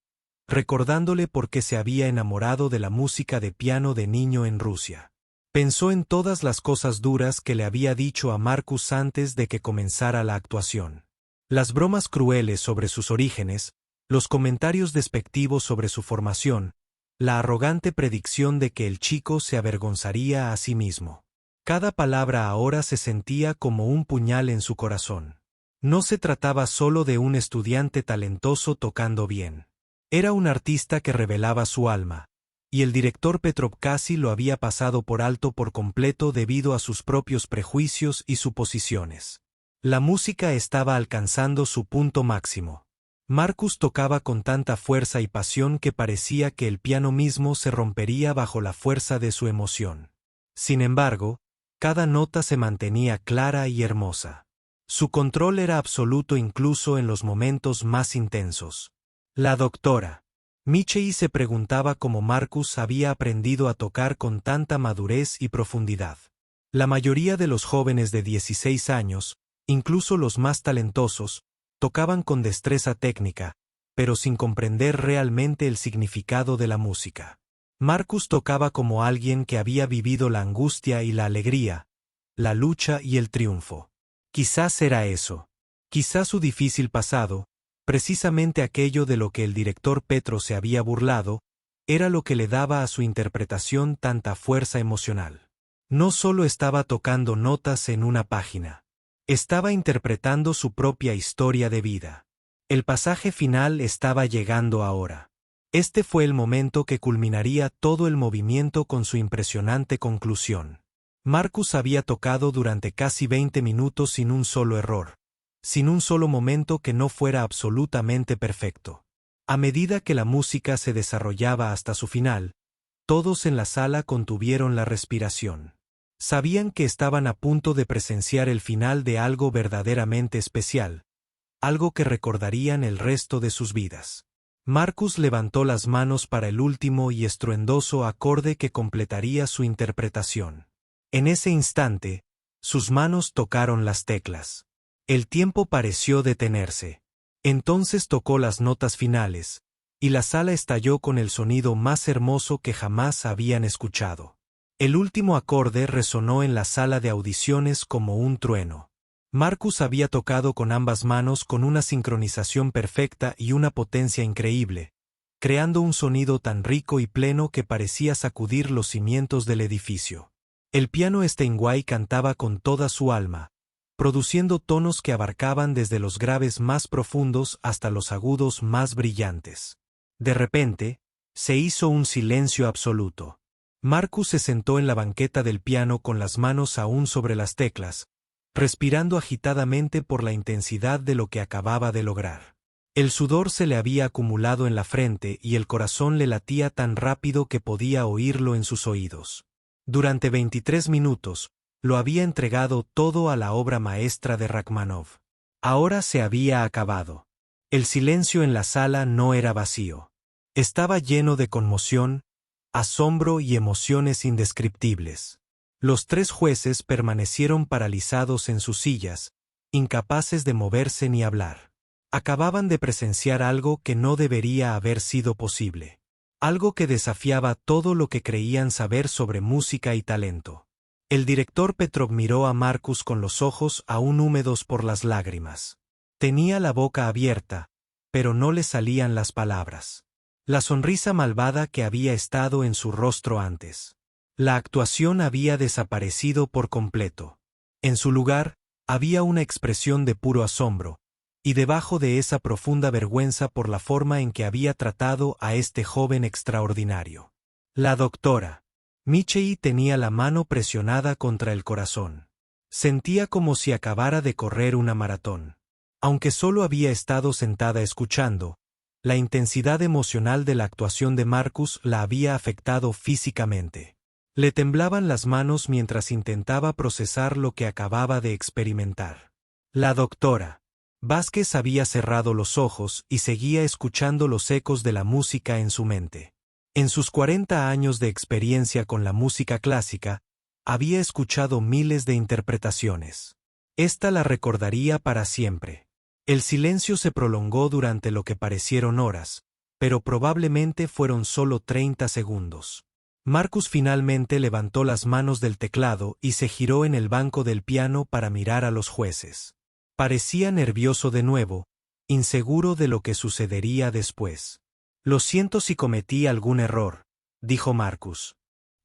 recordándole por qué se había enamorado de la música de piano de niño en Rusia. Pensó en todas las cosas duras que le había dicho a Marcus antes de que comenzara la actuación. Las bromas crueles sobre sus orígenes, los comentarios despectivos sobre su formación, la arrogante predicción de que el chico se avergonzaría a sí mismo. Cada palabra ahora se sentía como un puñal en su corazón. No se trataba solo de un estudiante talentoso tocando bien. Era un artista que revelaba su alma, y el director Petrov casi lo había pasado por alto por completo debido a sus propios prejuicios y suposiciones. La música estaba alcanzando su punto máximo. Marcus tocaba con tanta fuerza y pasión que parecía que el piano mismo se rompería bajo la fuerza de su emoción. Sin embargo, cada nota se mantenía clara y hermosa. Su control era absoluto incluso en los momentos más intensos. La doctora Michei se preguntaba cómo Marcus había aprendido a tocar con tanta madurez y profundidad. La mayoría de los jóvenes de 16 años, incluso los más talentosos, tocaban con destreza técnica, pero sin comprender realmente el significado de la música. Marcus tocaba como alguien que había vivido la angustia y la alegría, la lucha y el triunfo. Quizás era eso. Quizás su difícil pasado, precisamente aquello de lo que el director Petro se había burlado, era lo que le daba a su interpretación tanta fuerza emocional. No solo estaba tocando notas en una página. Estaba interpretando su propia historia de vida. El pasaje final estaba llegando ahora. Este fue el momento que culminaría todo el movimiento con su impresionante conclusión. Marcus había tocado durante casi 20 minutos sin un solo error, sin un solo momento que no fuera absolutamente perfecto. A medida que la música se desarrollaba hasta su final, todos en la sala contuvieron la respiración. Sabían que estaban a punto de presenciar el final de algo verdaderamente especial, algo que recordarían el resto de sus vidas. Marcus levantó las manos para el último y estruendoso acorde que completaría su interpretación. En ese instante, sus manos tocaron las teclas. El tiempo pareció detenerse. Entonces tocó las notas finales, y la sala estalló con el sonido más hermoso que jamás habían escuchado. El último acorde resonó en la sala de audiciones como un trueno. Marcus había tocado con ambas manos con una sincronización perfecta y una potencia increíble, creando un sonido tan rico y pleno que parecía sacudir los cimientos del edificio. El piano Steinway cantaba con toda su alma, produciendo tonos que abarcaban desde los graves más profundos hasta los agudos más brillantes. De repente, se hizo un silencio absoluto. Marcus se sentó en la banqueta del piano con las manos aún sobre las teclas, respirando agitadamente por la intensidad de lo que acababa de lograr. El sudor se le había acumulado en la frente y el corazón le latía tan rápido que podía oírlo en sus oídos. Durante 23 minutos, lo había entregado todo a la obra maestra de Rachmaninoff. Ahora se había acabado. El silencio en la sala no era vacío. Estaba lleno de conmoción, asombro y emociones indescriptibles. Los 3 jueces permanecieron paralizados en sus sillas, incapaces de moverse ni hablar. Acababan de presenciar algo que no debería haber sido posible. Algo que desafiaba todo lo que creían saber sobre música y talento. El director Petrov miró a Marcus con los ojos aún húmedos por las lágrimas. Tenía la boca abierta, pero no le salían las palabras. La sonrisa malvada que había estado en su rostro antes. La actuación había desaparecido por completo. En su lugar, había una expresión de puro asombro, y debajo de esa profunda vergüenza por la forma en que había tratado a este joven extraordinario. La doctora Michei tenía la mano presionada contra el corazón. Sentía como si acabara de correr una maratón. Aunque solo había estado sentada escuchando, la intensidad emocional de la actuación de Marcus la había afectado físicamente. Le temblaban las manos mientras intentaba procesar lo que acababa de experimentar. La doctora Vázquez había cerrado los ojos y seguía escuchando los ecos de la música en su mente. En sus 40 años de experiencia con la música clásica, había escuchado miles de interpretaciones. Esta la recordaría para siempre. El silencio se prolongó durante lo que parecieron horas, pero probablemente fueron solo 30 segundos. Marcus finalmente levantó las manos del teclado y se giró en el banco del piano para mirar a los jueces. Parecía nervioso de nuevo, inseguro de lo que sucedería después. «Lo siento si cometí algún error», dijo Marcus.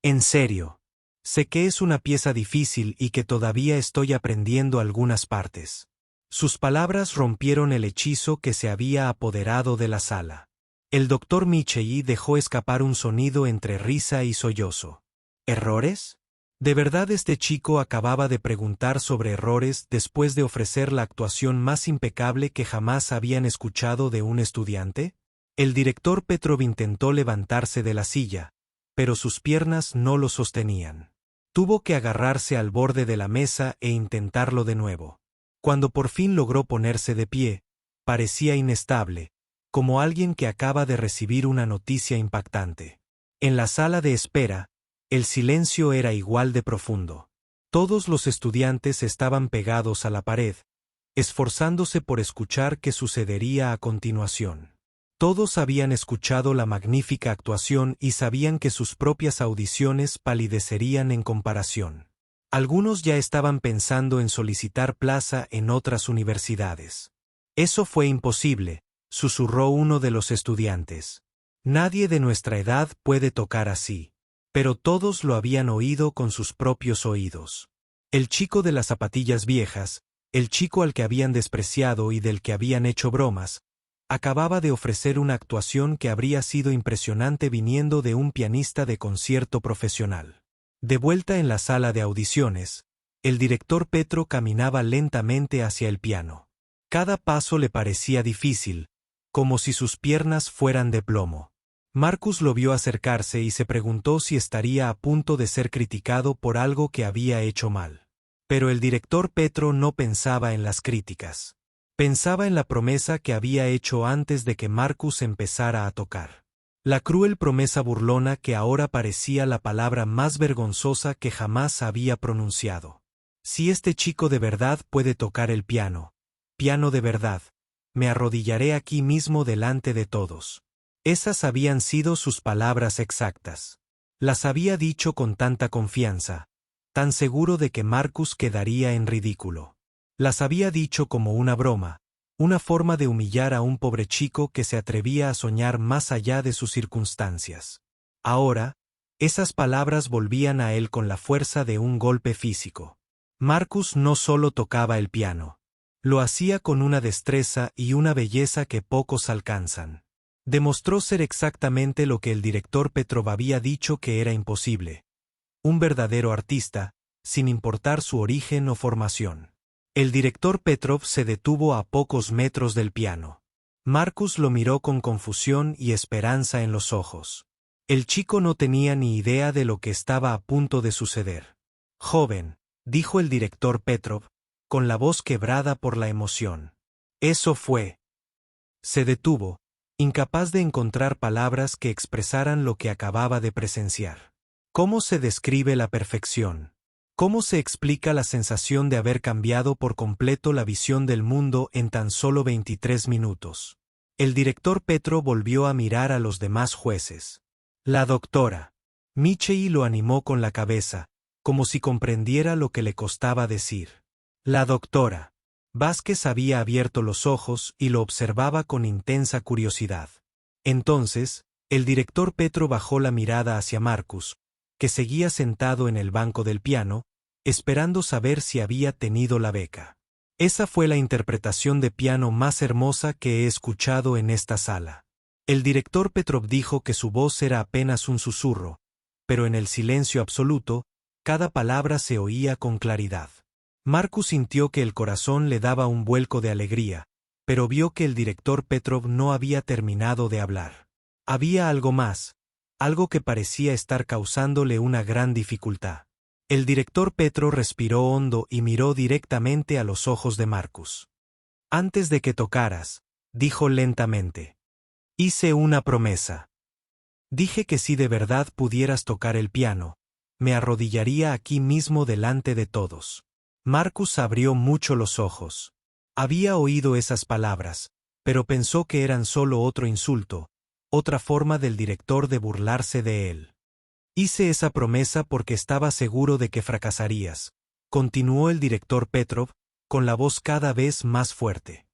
«En serio. Sé que es una pieza difícil y que todavía estoy aprendiendo algunas partes». Sus palabras rompieron el hechizo que se había apoderado de la sala. El doctor Micheli dejó escapar un sonido entre risa y sollozo. ¿Errores? ¿De verdad este chico acababa de preguntar sobre errores después de ofrecer la actuación más impecable que jamás habían escuchado de un estudiante? El director Petrov intentó levantarse de la silla, pero sus piernas no lo sostenían. Tuvo que agarrarse al borde de la mesa e intentarlo de nuevo. Cuando por fin logró ponerse de pie, parecía inestable, como alguien que acaba de recibir una noticia impactante. En la sala de espera, el silencio era igual de profundo. Todos los estudiantes estaban pegados a la pared, esforzándose por escuchar qué sucedería a continuación. Todos habían escuchado la magnífica actuación y sabían que sus propias audiciones palidecerían en comparación. Algunos ya estaban pensando en solicitar plaza en otras universidades. «Eso fue imposible», susurró uno de los estudiantes. «Nadie de nuestra edad puede tocar así». Pero todos lo habían oído con sus propios oídos. El chico de las zapatillas viejas, el chico al que habían despreciado y del que habían hecho bromas, acababa de ofrecer una actuación que habría sido impresionante viniendo de un pianista de concierto profesional. De vuelta en la sala de audiciones, el director Petro caminaba lentamente hacia el piano. Cada paso le parecía difícil, como si sus piernas fueran de plomo. Marcus lo vio acercarse y se preguntó si estaría a punto de ser criticado por algo que había hecho mal. Pero el director Petro no pensaba en las críticas. Pensaba en la promesa que había hecho antes de que Marcus empezara a tocar. La cruel promesa burlona que ahora parecía la palabra más vergonzosa que jamás había pronunciado. Si este chico de verdad puede tocar el piano de verdad, me arrodillaré aquí mismo delante de todos. Esas habían sido sus palabras exactas. Las había dicho con tanta confianza, tan seguro de que Marcus quedaría en ridículo. Las había dicho como una broma, una forma de humillar a un pobre chico que se atrevía a soñar más allá de sus circunstancias. Ahora, esas palabras volvían a él con la fuerza de un golpe físico. Marcus no solo tocaba el piano, lo hacía con una destreza y una belleza que pocos alcanzan. Demostró ser exactamente lo que el director Petrov había dicho que era imposible. Un verdadero artista, sin importar su origen o formación. El director Petrov se detuvo a pocos metros del piano. Marcus lo miró con confusión y esperanza en los ojos. El chico no tenía ni idea de lo que estaba a punto de suceder. «Joven», dijo el director Petrov, con la voz quebrada por la emoción. «Eso fue». Se detuvo, incapaz de encontrar palabras que expresaran lo que acababa de presenciar. ¿Cómo se describe la perfección? ¿Cómo se explica la sensación de haber cambiado por completo la visión del mundo en tan solo 23 minutos? El director Petro volvió a mirar a los demás jueces. La doctora. Micheli lo animó con la cabeza, como si comprendiera lo que le costaba decir. La doctora. Vázquez había abierto los ojos y lo observaba con intensa curiosidad. Entonces, el director Petro bajó la mirada hacia Marcus, que seguía sentado en el banco del piano, esperando saber si había tenido la beca. Esa fue la interpretación de piano más hermosa que he escuchado en esta sala. El director Petrov dijo que su voz era apenas un susurro, pero en el silencio absoluto, cada palabra se oía con claridad. Marcus sintió que el corazón le daba un vuelco de alegría, pero vio que el director Petrov no había terminado de hablar. Había algo más, algo que parecía estar causándole una gran dificultad. El director Petro respiró hondo y miró directamente a los ojos de Marcus. Antes de que tocaras, dijo lentamente. Hice una promesa. Dije que si de verdad pudieras tocar el piano, me arrodillaría aquí mismo delante de todos. Marcus abrió mucho los ojos. Había oído esas palabras, pero pensó que eran solo otro insulto, otra forma del director de burlarse de él. Hice esa promesa porque estaba seguro de que fracasarías, continuó el director Petrov, con la voz cada vez más fuerte.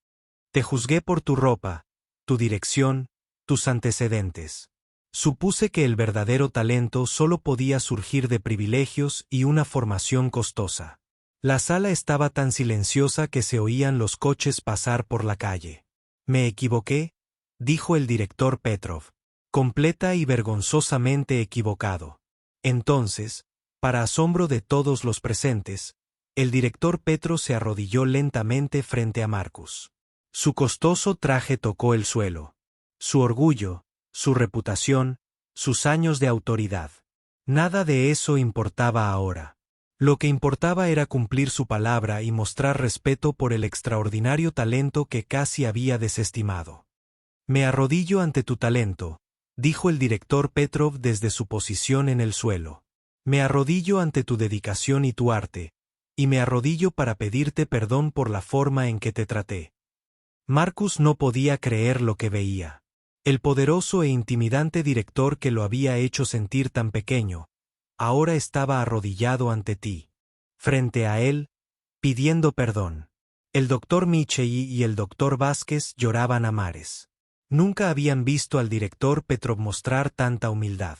Te juzgué por tu ropa, tu dirección, tus antecedentes. Supuse que el verdadero talento solo podía surgir de privilegios y una formación costosa. La sala estaba tan silenciosa que se oían los coches pasar por la calle. Me equivoqué, dijo el director Petrov, completa y vergonzosamente equivocado. Entonces, para asombro de todos los presentes, el director Petrov se arrodilló lentamente frente a Marcus. Su costoso traje tocó el suelo. Su orgullo, su reputación, sus años de autoridad. Nada de eso importaba ahora. Lo que importaba era cumplir su palabra y mostrar respeto por el extraordinario talento que casi había desestimado. Me arrodillo ante tu talento, dijo el director Petrov desde su posición en el suelo. Me arrodillo ante tu dedicación y tu arte, y me arrodillo para pedirte perdón por la forma en que te traté. Marcus no podía creer lo que veía. El poderoso e intimidante director que lo había hecho sentir tan pequeño, ahora estaba arrodillado ante ti. Frente a él, pidiendo perdón. El doctor Michei y el doctor Vázquez lloraban a mares. Nunca habían visto al director Petrov mostrar tanta humildad.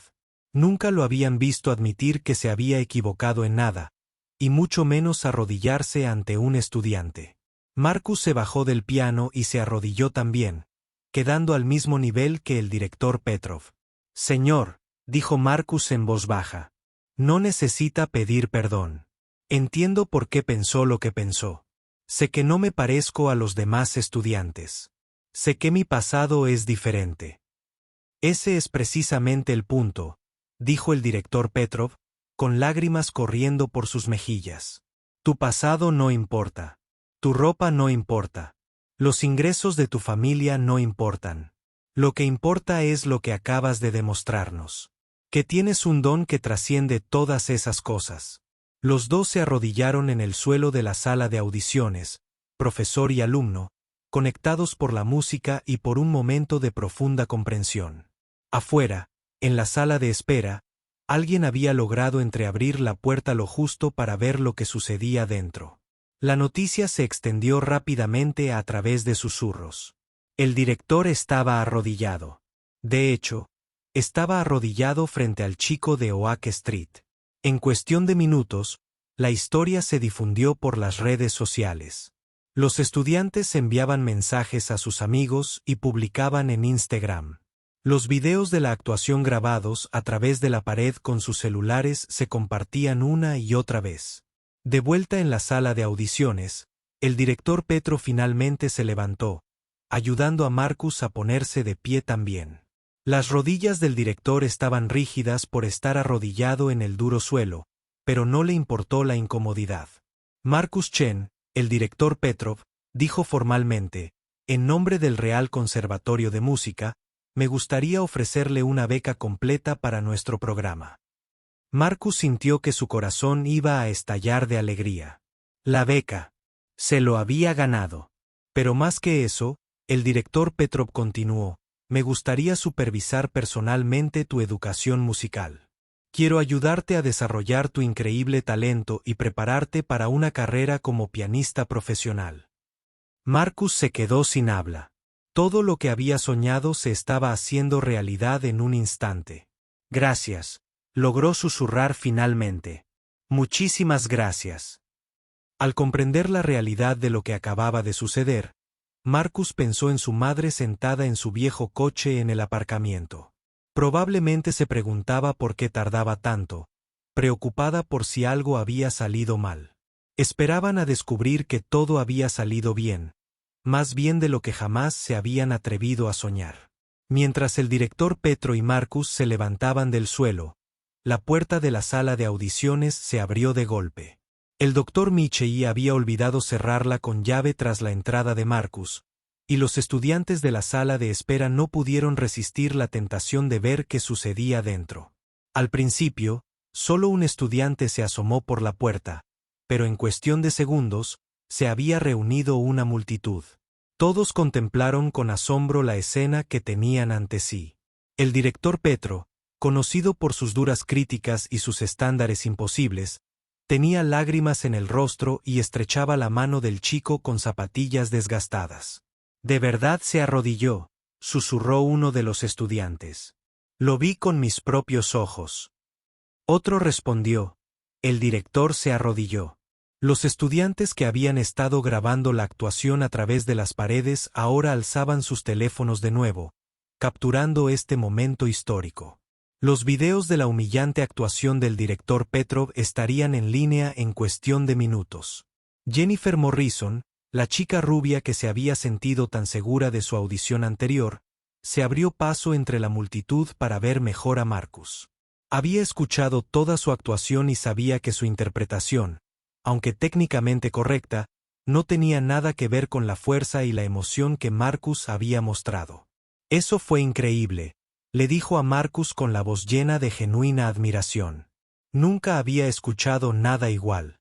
Nunca lo habían visto admitir que se había equivocado en nada, y mucho menos arrodillarse ante un estudiante. Marcus se bajó del piano y se arrodilló también, quedando al mismo nivel que el director Petrov. Señor, dijo Marcus en voz baja, no necesita pedir perdón. Entiendo por qué pensó lo que pensó. Sé que no me parezco a los demás estudiantes. Sé que mi pasado es diferente. Ese es precisamente el punto, dijo el director Petrov, con lágrimas corriendo por sus mejillas. Tu pasado no importa. Tu ropa no importa. Los ingresos de tu familia no importan. Lo que importa es lo que acabas de demostrarnos. Que tienes un don que trasciende todas esas cosas. Los dos se arrodillaron en el suelo de la sala de audiciones, profesor y alumno, conectados por la música y por un momento de profunda comprensión. Afuera, en la sala de espera, alguien había logrado entreabrir la puerta lo justo para ver lo que sucedía dentro. La noticia se extendió rápidamente a través de susurros. El director estaba arrodillado. De hecho, estaba arrodillado frente al chico de Oak Street. En cuestión de minutos, la historia se difundió por las redes sociales. Los estudiantes enviaban mensajes a sus amigos y publicaban en Instagram. Los videos de la actuación grabados a través de la pared con sus celulares se compartían una y otra vez. De vuelta en la sala de audiciones, el director Petrov finalmente se levantó, ayudando a Marcus a ponerse de pie también. Las rodillas del director estaban rígidas por estar arrodillado en el duro suelo, pero no le importó la incomodidad. Marcus Chen, el director Petrov, dijo formalmente, en nombre del Real Conservatorio de Música, me gustaría ofrecerle una beca completa para nuestro programa. Marcus sintió que su corazón iba a estallar de alegría. La beca. Se lo había ganado. Pero más que eso, el director Petrov continuó, me gustaría supervisar personalmente tu educación musical. Quiero ayudarte a desarrollar tu increíble talento y prepararte para una carrera como pianista profesional. Marcus se quedó sin habla. Todo lo que había soñado se estaba haciendo realidad en un instante. Gracias, logró susurrar finalmente. Muchísimas gracias. Al comprender la realidad de lo que acababa de suceder, Marcus pensó en su madre sentada en su viejo coche en el aparcamiento. Probablemente se preguntaba por qué tardaba tanto, preocupada por si algo había salido mal. Esperaban a descubrir que todo había salido bien, más bien de lo que jamás se habían atrevido a soñar. Mientras el director Petro y Marcus se levantaban del suelo, la puerta de la sala de audiciones se abrió de golpe. El doctor Michei había olvidado cerrarla con llave tras la entrada de Marcus, y los estudiantes de la sala de espera no pudieron resistir la tentación de ver qué sucedía dentro. Al principio, solo un estudiante se asomó por la puerta, pero en cuestión de segundos, se había reunido una multitud. Todos contemplaron con asombro la escena que tenían ante sí. El director Petro, conocido por sus duras críticas y sus estándares imposibles, tenía lágrimas en el rostro y estrechaba la mano del chico con zapatillas desgastadas. «De verdad se arrodilló», susurró uno de los estudiantes. «Lo vi con mis propios ojos». Otro respondió: «El director se arrodilló». Los estudiantes que habían estado grabando la actuación a través de las paredes ahora alzaban sus teléfonos de nuevo, capturando este momento histórico. Los videos de la humillante actuación del director Petrov estarían en línea en cuestión de minutos. Jennifer Morrison, la chica rubia que se había sentido tan segura de su audición anterior, se abrió paso entre la multitud para ver mejor a Marcus. Había escuchado toda su actuación y sabía que su interpretación, aunque técnicamente correcta, no tenía nada que ver con la fuerza y la emoción que Marcus había mostrado. «Eso fue increíble», le dijo a Marcus con la voz llena de genuina admiración. Nunca había escuchado nada igual.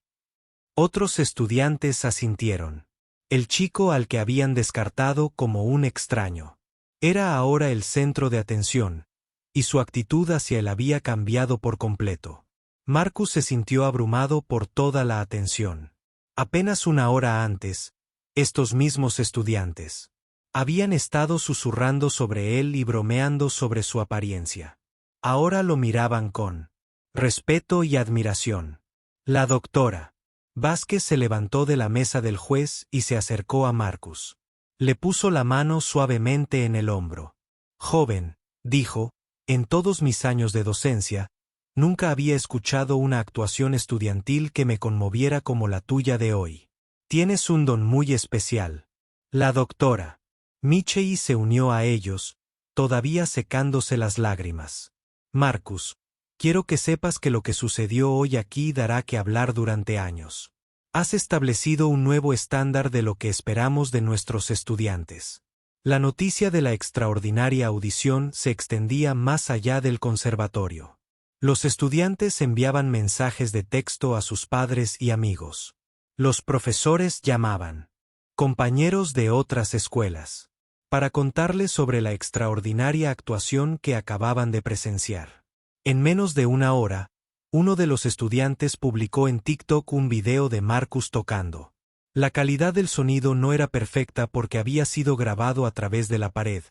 Otros estudiantes asintieron. El chico al que habían descartado como un extraño era ahora el centro de atención, y su actitud hacia él había cambiado por completo. Marcus se sintió abrumado por toda la atención. Apenas una hora antes, estos mismos estudiantes habían estado susurrando sobre él y bromeando sobre su apariencia. Ahora lo miraban con respeto y admiración. La doctora Vázquez se levantó de la mesa del juez y se acercó a Marcus. Le puso la mano suavemente en el hombro. «Joven», dijo, «en todos mis años de docencia, nunca había escuchado una actuación estudiantil que me conmoviera como la tuya de hoy. Tienes un don muy especial». La doctora Michei se unió a ellos, todavía secándose las lágrimas. «Marcus, quiero que sepas que lo que sucedió hoy aquí dará que hablar durante años. Has establecido un nuevo estándar de lo que esperamos de nuestros estudiantes». La noticia de la extraordinaria audición se extendía más allá del conservatorio. Los estudiantes enviaban mensajes de texto a sus padres y amigos. Los profesores llamaban compañeros de otras escuelas para contarles sobre la extraordinaria actuación que acababan de presenciar. En menos de una hora, uno de los estudiantes publicó en TikTok un video de Marcus tocando. La calidad del sonido no era perfecta porque había sido grabado a través de la pared,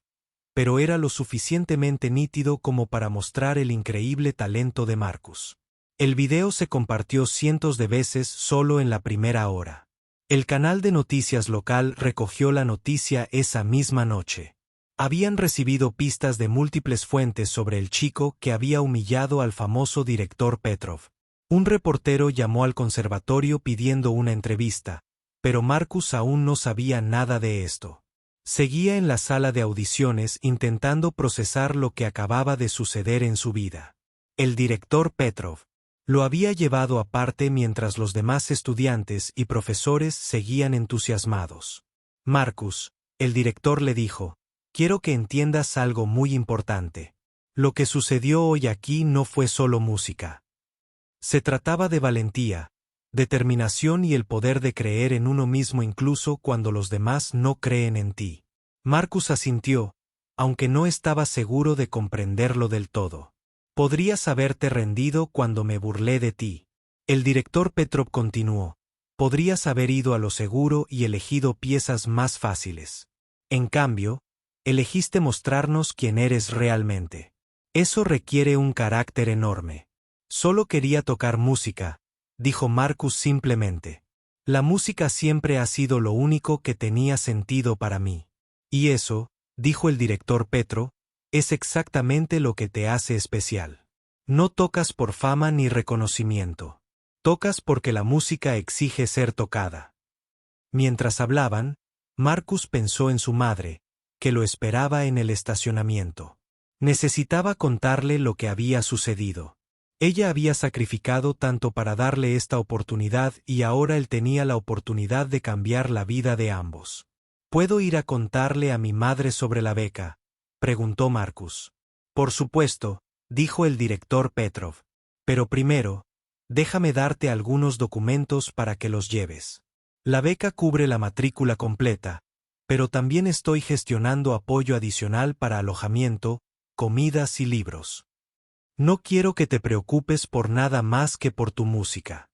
pero era lo suficientemente nítido como para mostrar el increíble talento de Marcus. El video se compartió cientos de veces solo en la primera hora. El canal de noticias local recogió la noticia esa misma noche. Habían recibido pistas de múltiples fuentes sobre el chico que había humillado al famoso director Petrov. Un reportero llamó al conservatorio pidiendo una entrevista, pero Marcus aún no sabía nada de esto. Seguía en la sala de audiciones intentando procesar lo que acababa de suceder en su vida. El director Petrov lo había llevado aparte mientras los demás estudiantes y profesores seguían entusiasmados. «Marcus», el director le dijo, «quiero que entiendas algo muy importante. Lo que sucedió hoy aquí no fue solo música. Se trataba de valentía, determinación y el poder de creer en uno mismo incluso cuando los demás no creen en ti». Marcus asintió, aunque no estaba seguro de comprenderlo del todo. «Podrías haberte rendido cuando me burlé de ti». El director Petrov continuó, «podrías haber ido a lo seguro y elegido piezas más fáciles. En cambio, elegiste mostrarnos quién eres realmente. Eso requiere un carácter enorme». «Solo quería tocar música», dijo Marcus simplemente. «La música siempre ha sido lo único que tenía sentido para mí». «Y eso», dijo el director Petro, «es exactamente lo que te hace especial. No tocas por fama ni reconocimiento. Tocas porque la música exige ser tocada». Mientras hablaban, Marcus pensó en su madre, que lo esperaba en el estacionamiento. Necesitaba contarle lo que había sucedido. Ella había sacrificado tanto para darle esta oportunidad y ahora él tenía la oportunidad de cambiar la vida de ambos. ¿Puedo ir a contarle a mi madre sobre la beca?, preguntó Marcus. Por supuesto, dijo el director Petrov. Pero primero, déjame darte algunos documentos para que los lleves. La beca cubre la matrícula completa, pero también estoy gestionando apoyo adicional para alojamiento, comidas y libros. No quiero que te preocupes por nada más que por tu música.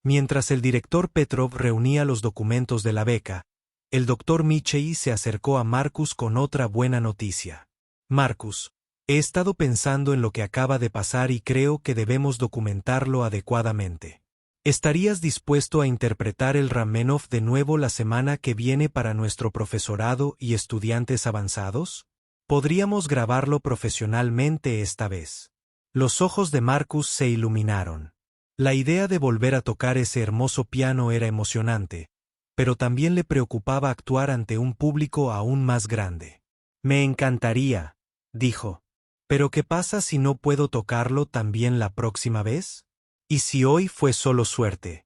Mientras el director Petrov reunía los documentos de la beca, el doctor Michei se acercó a Marcus con otra buena noticia. Marcus, he estado pensando en lo que acaba de pasar y creo que debemos documentarlo adecuadamente. ¿Estarías dispuesto a interpretar el Rachmaninoff de nuevo la semana que viene para nuestro profesorado y estudiantes avanzados? Podríamos grabarlo profesionalmente esta vez. Los ojos de Marcus se iluminaron. La idea de volver a tocar ese hermoso piano era emocionante, pero también le preocupaba actuar ante un público aún más grande. Me encantaría, dijo. ¿Pero qué pasa si no puedo tocarlo también la próxima vez? ¿Y si hoy fue solo suerte?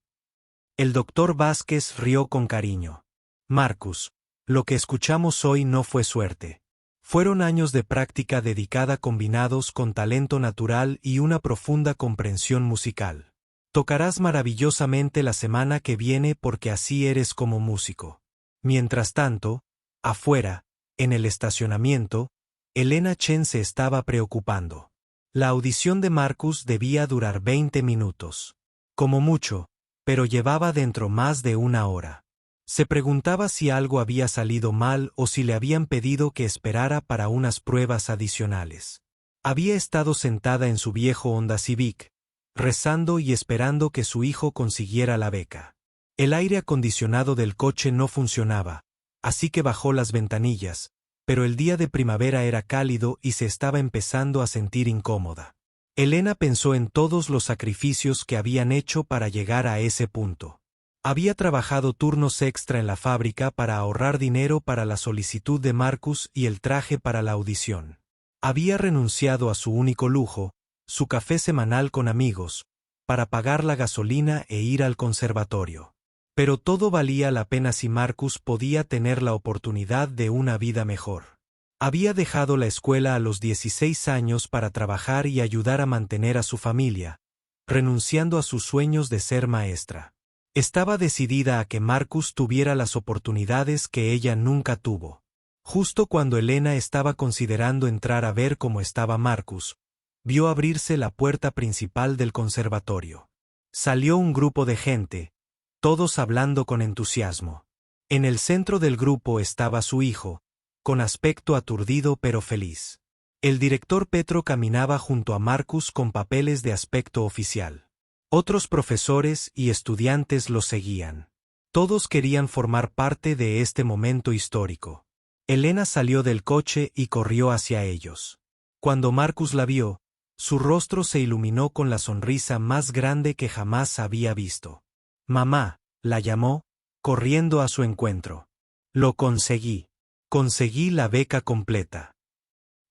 El doctor Vázquez rió con cariño. Marcus, lo que escuchamos hoy no fue suerte. Fueron años de práctica dedicada combinados con talento natural y una profunda comprensión musical. Tocarás maravillosamente la semana que viene porque así eres como músico. Mientras tanto, afuera, en el estacionamiento, Elena Chen se estaba preocupando. La audición de Marcus debía durar 20 minutos. Como mucho, pero llevaba dentro más de una hora. Se preguntaba si algo había salido mal o si le habían pedido que esperara para unas pruebas adicionales. Había estado sentada en su viejo Honda Civic, rezando y esperando que su hijo consiguiera la beca. El aire acondicionado del coche no funcionaba, así que bajó las ventanillas, pero el día de primavera era cálido y se estaba empezando a sentir incómoda. Elena pensó en todos los sacrificios que habían hecho para llegar a ese punto. Había trabajado turnos extra en la fábrica para ahorrar dinero para la solicitud de Marcus y el traje para la audición. Había renunciado a su único lujo, su café semanal con amigos, para pagar la gasolina e ir al conservatorio. Pero todo valía la pena si Marcus podía tener la oportunidad de una vida mejor. Había dejado la escuela a los 16 años para trabajar y ayudar a mantener a su familia, renunciando a sus sueños de ser maestra. Estaba decidida a que Marcus tuviera las oportunidades que ella nunca tuvo. Justo cuando Elena estaba considerando entrar a ver cómo estaba Marcus, vio abrirse la puerta principal del conservatorio. Salió un grupo de gente, todos hablando con entusiasmo. En el centro del grupo estaba su hijo, con aspecto aturdido pero feliz. El director Petro caminaba junto a Marcus con papeles de aspecto oficial. Otros profesores y estudiantes lo seguían. Todos querían formar parte de este momento histórico. Elena salió del coche y corrió hacia ellos. Cuando Marcus la vio, su rostro se iluminó con la sonrisa más grande que jamás había visto. Mamá, la llamó, corriendo a su encuentro. Lo conseguí. Conseguí la beca completa.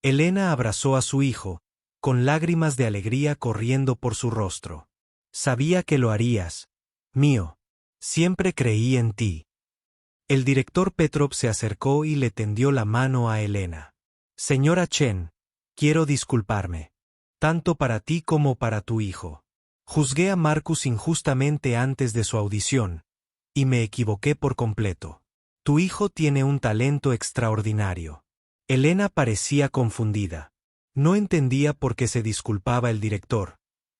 Elena abrazó a su hijo, con lágrimas de alegría corriendo por su rostro. Sabía que lo harías, mío. Siempre creí en ti. El director Petrov se acercó y le tendió la mano a Elena. Señora Chen, quiero disculparme. Tanto para ti como para tu hijo. Juzgué a Marcus injustamente antes de su audición, y me equivoqué por completo. Tu hijo tiene un talento extraordinario. Elena parecía confundida. No entendía por qué se disculpaba el director,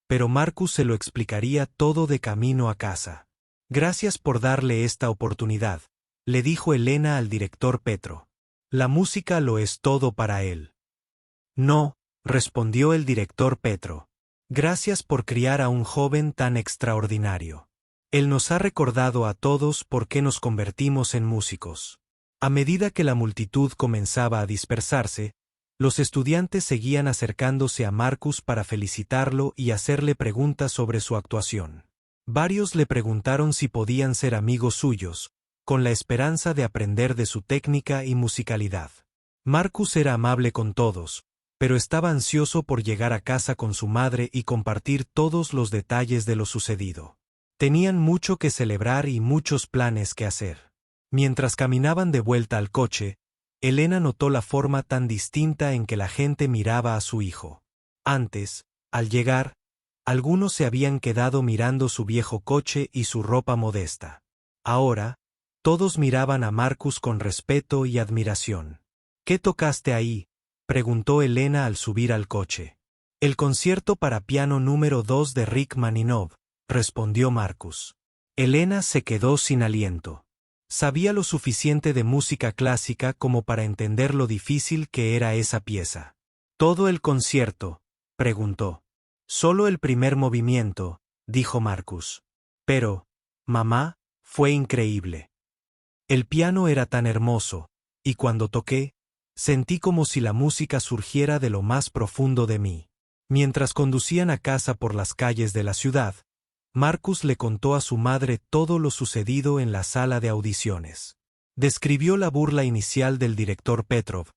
pero Marcus se lo explicaría todo de camino a casa. Gracias por darle esta oportunidad, le dijo Elena al director Petro. La música lo es todo para él. No, respondió el director Petro. Gracias por criar a un joven tan extraordinario. Él nos ha recordado a todos por qué nos convertimos en músicos. A medida que la multitud comenzaba a dispersarse, los estudiantes seguían acercándose a Marcus para felicitarlo y hacerle preguntas sobre su actuación. Varios le preguntaron si podían ser amigos suyos, con la esperanza de aprender de su técnica y musicalidad. Marcus era amable con todos, pero estaba ansioso por llegar a casa con su madre y compartir todos los detalles de lo sucedido. Tenían mucho que celebrar y muchos planes que hacer. Mientras caminaban de vuelta al coche, Elena notó la forma tan distinta en que la gente miraba a su hijo. Antes, al llegar, algunos se habían quedado mirando su viejo coche y su ropa modesta. Ahora, todos miraban a Marcus con respeto y admiración. «¿Qué tocaste ahí?», preguntó Elena al subir al coche. «El concierto para piano número 2 de Rachmaninoff», respondió Marcus. Elena se quedó sin aliento. Sabía lo suficiente de música clásica como para entender lo difícil que era esa pieza. «¿Todo el concierto?», preguntó. «Solo el primer movimiento», dijo Marcus. «Pero, mamá, fue increíble. El piano era tan hermoso, y cuando toqué, sentí como si la música surgiera de lo más profundo de mí». Mientras conducían a casa por las calles de la ciudad, Marcus le contó a su madre todo lo sucedido en la sala de audiciones. Describió la burla inicial del director Petrov,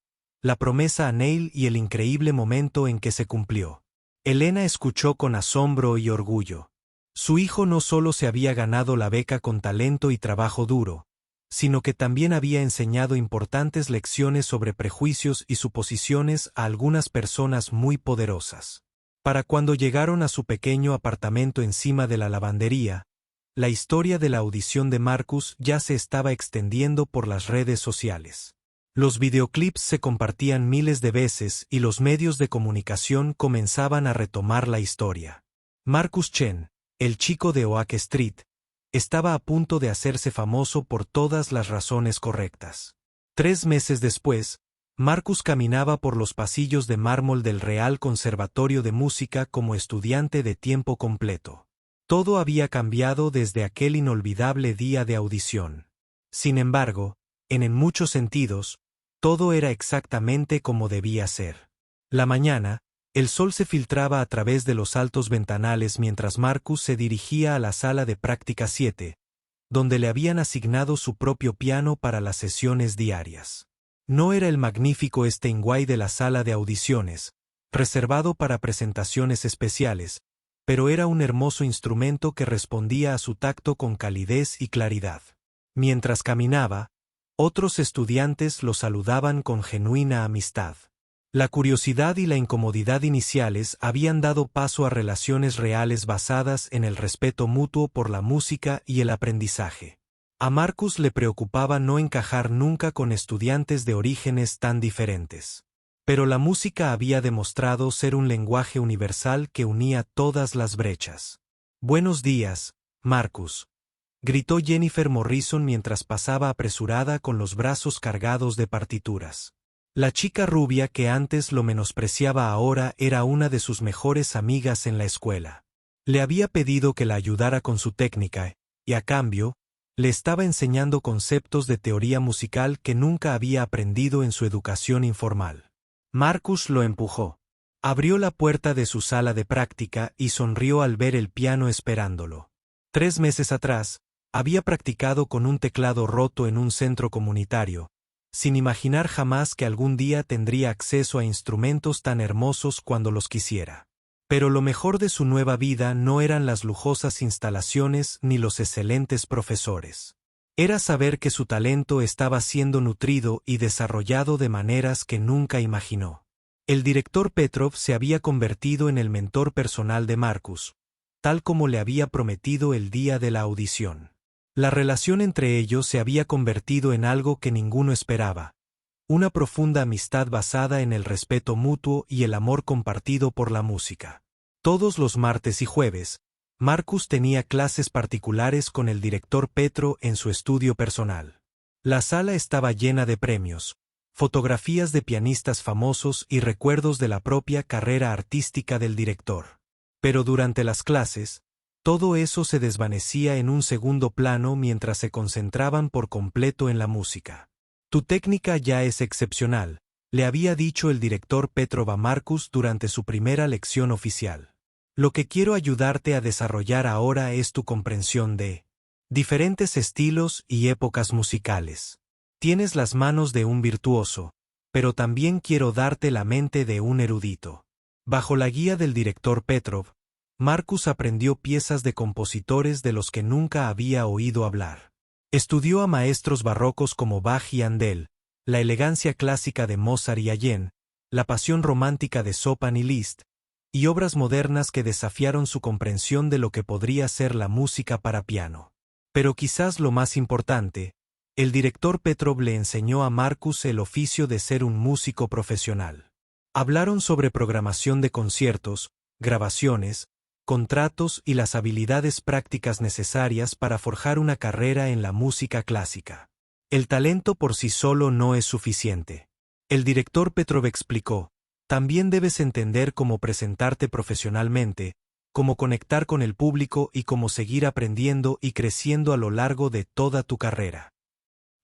la promesa a Neil y el increíble momento en que se cumplió. Elena escuchó con asombro y orgullo. Su hijo no solo se había ganado la beca con talento y trabajo duro, sino que también había enseñado importantes lecciones sobre prejuicios y suposiciones a algunas personas muy poderosas. Para cuando llegaron a su pequeño apartamento encima de la lavandería, la historia de la audición de Marcus ya se estaba extendiendo por las redes sociales. Los videoclips se compartían miles de veces y los medios de comunicación comenzaban a retomar la historia. Marcus Chen, el chico de Oak Street, estaba a punto de hacerse famoso por todas las razones correctas. 3 meses después, Marcus caminaba por los pasillos de mármol del Real Conservatorio de Música como estudiante de tiempo completo. Todo había cambiado desde aquel inolvidable día de audición. Sin embargo, en muchos sentidos, todo era exactamente como debía ser. La mañana, el sol se filtraba a través de los altos ventanales mientras Marcus se dirigía a la sala de práctica 7, donde le habían asignado su propio piano para las sesiones diarias. No era el magnífico Steinway de la sala de audiciones, reservado para presentaciones especiales, pero era un hermoso instrumento que respondía a su tacto con calidez y claridad. Mientras caminaba, otros estudiantes lo saludaban con genuina amistad. La curiosidad y la incomodidad iniciales habían dado paso a relaciones reales basadas en el respeto mutuo por la música y el aprendizaje. A Marcus le preocupaba no encajar nunca con estudiantes de orígenes tan diferentes. Pero la música había demostrado ser un lenguaje universal que unía todas las brechas. «Buenos días, Marcus», gritó Jennifer Morrison mientras pasaba apresurada con los brazos cargados de partituras. La chica rubia que antes lo menospreciaba ahora era una de sus mejores amigas en la escuela. Le había pedido que la ayudara con su técnica, y a cambio, le estaba enseñando conceptos de teoría musical que nunca había aprendido en su educación informal. Marcus lo empujó. Abrió la puerta de su sala de práctica y sonrió al ver el piano esperándolo. 3 meses atrás, había practicado con un teclado roto en un centro comunitario, sin imaginar jamás que algún día tendría acceso a instrumentos tan hermosos cuando los quisiera. Pero lo mejor de su nueva vida no eran las lujosas instalaciones ni los excelentes profesores. Era saber que su talento estaba siendo nutrido y desarrollado de maneras que nunca imaginó. El director Petrov se había convertido en el mentor personal de Marcus, tal como le había prometido el día de la audición. La relación entre ellos se había convertido en algo que ninguno esperaba, una profunda amistad basada en el respeto mutuo y el amor compartido por la música. Todos los martes y jueves, Marcus tenía clases particulares con el director Petro en su estudio personal. La sala estaba llena de premios, fotografías de pianistas famosos y recuerdos de la propia carrera artística del director. Pero durante las clases, todo eso se desvanecía en un segundo plano mientras se concentraban por completo en la música. «Tu técnica ya es excepcional», le había dicho el director Petrov a Marcus durante su primera lección oficial. «Lo que quiero ayudarte a desarrollar ahora es tu comprensión de diferentes estilos y épocas musicales. Tienes las manos de un virtuoso, pero también quiero darte la mente de un erudito. Bajo la guía del director Petrov, Marcus aprendió piezas de compositores de los que nunca había oído hablar. Estudió a maestros barrocos como Bach y Handel, la elegancia clásica de Mozart y Haydn, la pasión romántica de Chopin y Liszt, y obras modernas que desafiaron su comprensión de lo que podría ser la música para piano. Pero quizás lo más importante, el director Petrov le enseñó a Marcus el oficio de ser un músico profesional. Hablaron sobre programación de conciertos, grabaciones, contratos y las habilidades prácticas necesarias para forjar una carrera en la música clásica. El talento por sí solo no es suficiente. El director Petrov explicó, también debes entender cómo presentarte profesionalmente, cómo conectar con el público y cómo seguir aprendiendo y creciendo a lo largo de toda tu carrera.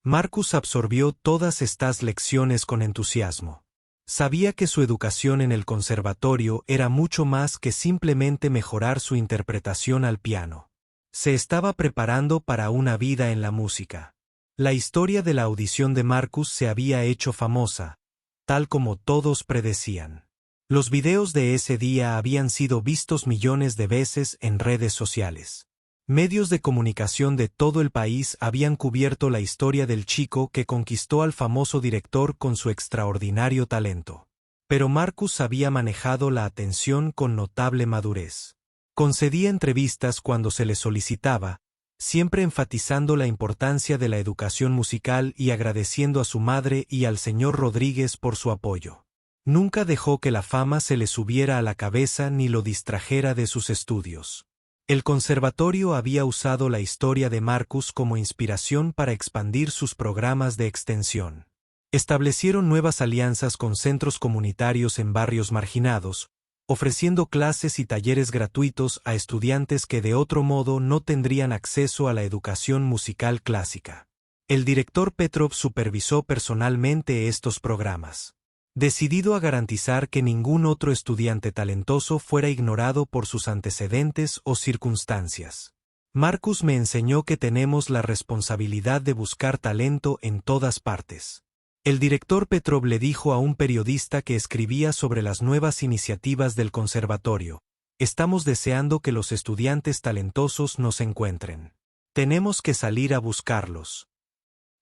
Marcus absorbió todas estas lecciones con entusiasmo. Sabía que su educación en el conservatorio era mucho más que simplemente mejorar su interpretación al piano. Se estaba preparando para una vida en la música. La historia de la audición de Marcus se había hecho famosa, tal como todos predecían. Los videos de ese día habían sido vistos millones de veces en redes sociales. Medios de comunicación de todo el país habían cubierto la historia del chico que conquistó al famoso director con su extraordinario talento. Pero Marcus había manejado la atención con notable madurez. Concedía entrevistas cuando se le solicitaba, siempre enfatizando la importancia de la educación musical y agradeciendo a su madre y al señor Rodríguez por su apoyo. Nunca dejó que la fama se le subiera a la cabeza ni lo distrajera de sus estudios. El conservatorio había usado la historia de Marcus como inspiración para expandir sus programas de extensión. Establecieron nuevas alianzas con centros comunitarios en barrios marginados, ofreciendo clases y talleres gratuitos a estudiantes que de otro modo no tendrían acceso a la educación musical clásica. El director Petrov supervisó personalmente estos programas, decidido a garantizar que ningún otro estudiante talentoso fuera ignorado por sus antecedentes o circunstancias. Marcus me enseñó que tenemos la responsabilidad de buscar talento en todas partes. El director Petrov le dijo a un periodista que escribía sobre las nuevas iniciativas del conservatorio: estamos deseando que los estudiantes talentosos nos encuentren. Tenemos que salir a buscarlos.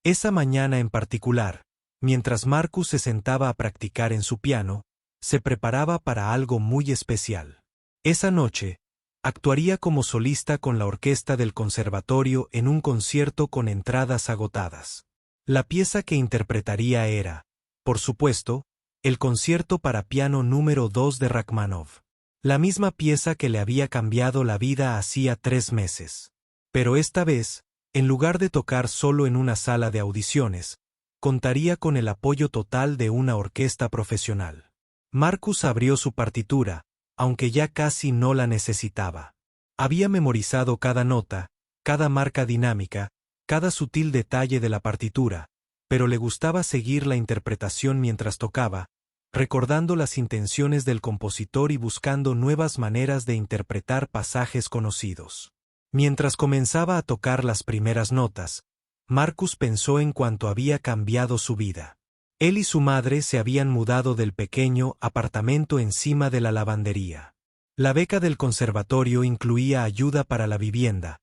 Esa mañana en particular, mientras Marcus se sentaba a practicar en su piano, se preparaba para algo muy especial. Esa noche, actuaría como solista con la orquesta del conservatorio en un concierto con entradas agotadas. La pieza que interpretaría era, por supuesto, el concierto para piano número 2 de Rachmaninoff, la misma pieza que le había cambiado la vida hacía 3 meses. Pero esta vez, en lugar de tocar solo en una sala de audiciones, contaría con el apoyo total de una orquesta profesional. Marcus abrió su partitura, aunque ya casi no la necesitaba. Había memorizado cada nota, cada marca dinámica, cada sutil detalle de la partitura, pero le gustaba seguir la interpretación mientras tocaba, recordando las intenciones del compositor y buscando nuevas maneras de interpretar pasajes conocidos. Mientras comenzaba a tocar las primeras notas, Marcus pensó en cuánto había cambiado su vida. Él y su madre se habían mudado del pequeño apartamento encima de la lavandería. La beca del conservatorio incluía ayuda para la vivienda,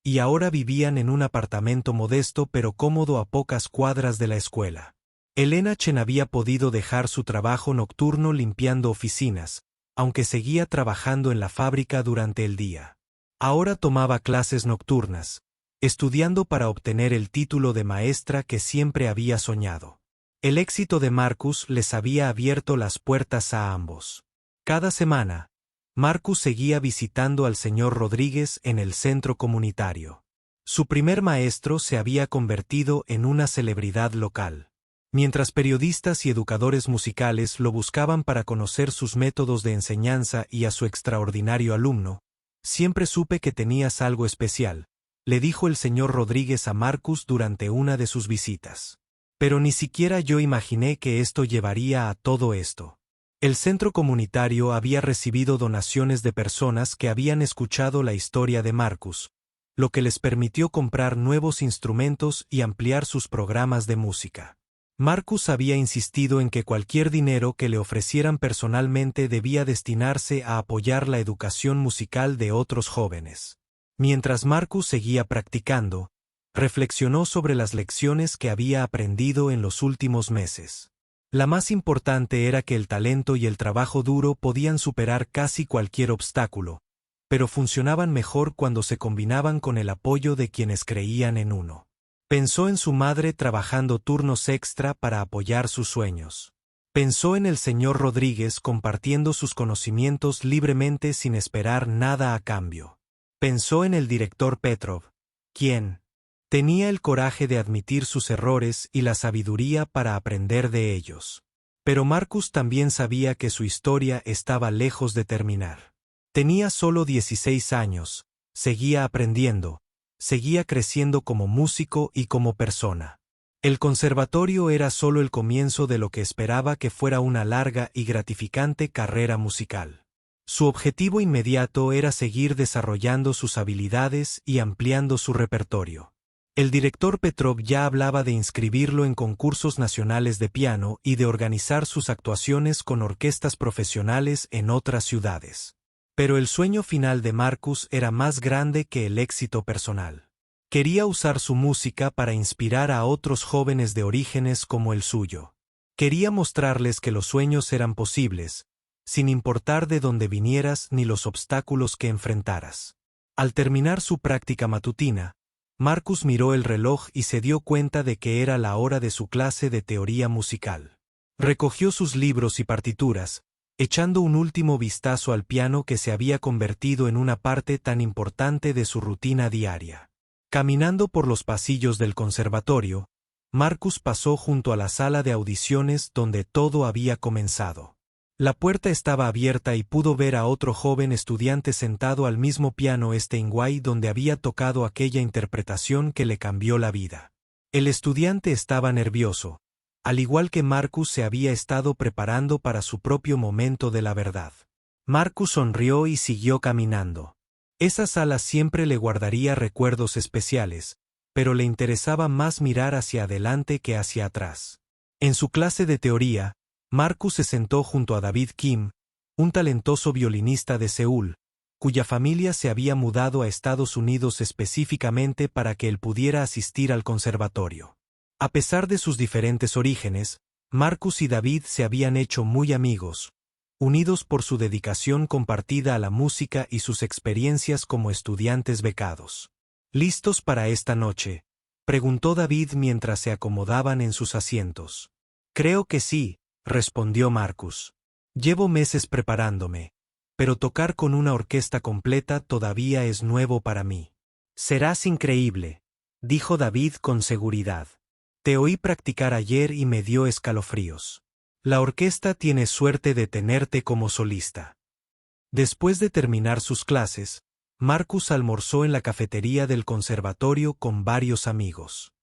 y ahora vivían en un apartamento modesto pero cómodo a pocas cuadras de la escuela. Elena Chen había podido dejar su trabajo nocturno limpiando oficinas, aunque seguía trabajando en la fábrica durante el día. Ahora tomaba clases nocturnas, estudiando para obtener el título de maestra que siempre había soñado. El éxito de Marcus les había abierto las puertas a ambos. Cada semana, Marcus seguía visitando al señor Rodríguez en el centro comunitario. Su primer maestro se había convertido en una celebridad local. Mientras periodistas y educadores musicales lo buscaban para conocer sus métodos de enseñanza y a su extraordinario alumno, siempre supe que tenías algo especial, le dijo el señor Rodríguez a Marcus durante una de sus visitas. Pero ni siquiera yo imaginé que esto llevaría a todo esto. El centro comunitario había recibido donaciones de personas que habían escuchado la historia de Marcus, lo que les permitió comprar nuevos instrumentos y ampliar sus programas de música. Marcus había insistido en que cualquier dinero que le ofrecieran personalmente debía destinarse a apoyar la educación musical de otros jóvenes. Mientras Marcus seguía practicando, reflexionó sobre las lecciones que había aprendido en los últimos meses. La más importante era que el talento y el trabajo duro podían superar casi cualquier obstáculo, pero funcionaban mejor cuando se combinaban con el apoyo de quienes creían en uno. Pensó en su madre trabajando turnos extra para apoyar sus sueños. Pensó en el señor Rodríguez compartiendo sus conocimientos libremente sin esperar nada a cambio. Pensó en el director Petrov, quien tenía el coraje de admitir sus errores y la sabiduría para aprender de ellos. Pero Marcus también sabía que su historia estaba lejos de terminar. Tenía solo 16 años, seguía aprendiendo, seguía creciendo como músico y como persona. El conservatorio era solo el comienzo de lo que esperaba que fuera una larga y gratificante carrera musical. Su objetivo inmediato era seguir desarrollando sus habilidades y ampliando su repertorio. El director Petrov ya hablaba de inscribirlo en concursos nacionales de piano y de organizar sus actuaciones con orquestas profesionales en otras ciudades. Pero el sueño final de Marcus era más grande que el éxito personal. Quería usar su música para inspirar a otros jóvenes de orígenes como el suyo. Quería mostrarles que los sueños eran posibles, sin importar de dónde vinieras ni los obstáculos que enfrentaras. Al terminar su práctica matutina, Marcus miró el reloj y se dio cuenta de que era la hora de su clase de teoría musical. Recogió sus libros y partituras, echando un último vistazo al piano que se había convertido en una parte tan importante de su rutina diaria. Caminando por los pasillos del conservatorio, Marcus pasó junto a la sala de audiciones donde todo había comenzado. La puerta estaba abierta y pudo ver a otro joven estudiante sentado al mismo piano Steinway donde había tocado aquella interpretación que le cambió la vida. El estudiante estaba nervioso, al igual que Marcus se había estado preparando para su propio momento de la verdad. Marcus sonrió y siguió caminando. Esa sala siempre le guardaría recuerdos especiales, pero le interesaba más mirar hacia adelante que hacia atrás. En su clase de teoría, Marcus se sentó junto a David Kim, un talentoso violinista de Seúl, cuya familia se había mudado a Estados Unidos específicamente para que él pudiera asistir al conservatorio. A pesar de sus diferentes orígenes, Marcus y David se habían hecho muy amigos, unidos por su dedicación compartida a la música y sus experiencias como estudiantes becados. ¿Listos para esta noche?, preguntó David mientras se acomodaban en sus asientos. Creo que sí, respondió Marcus. Llevo meses preparándome, pero tocar con una orquesta completa todavía es nuevo para mí. Serás increíble, dijo David con seguridad. Te oí practicar ayer y me dio escalofríos. La orquesta tiene suerte de tenerte como solista. Después de terminar sus clases, Marcus almorzó en la cafetería del conservatorio con varios amigos.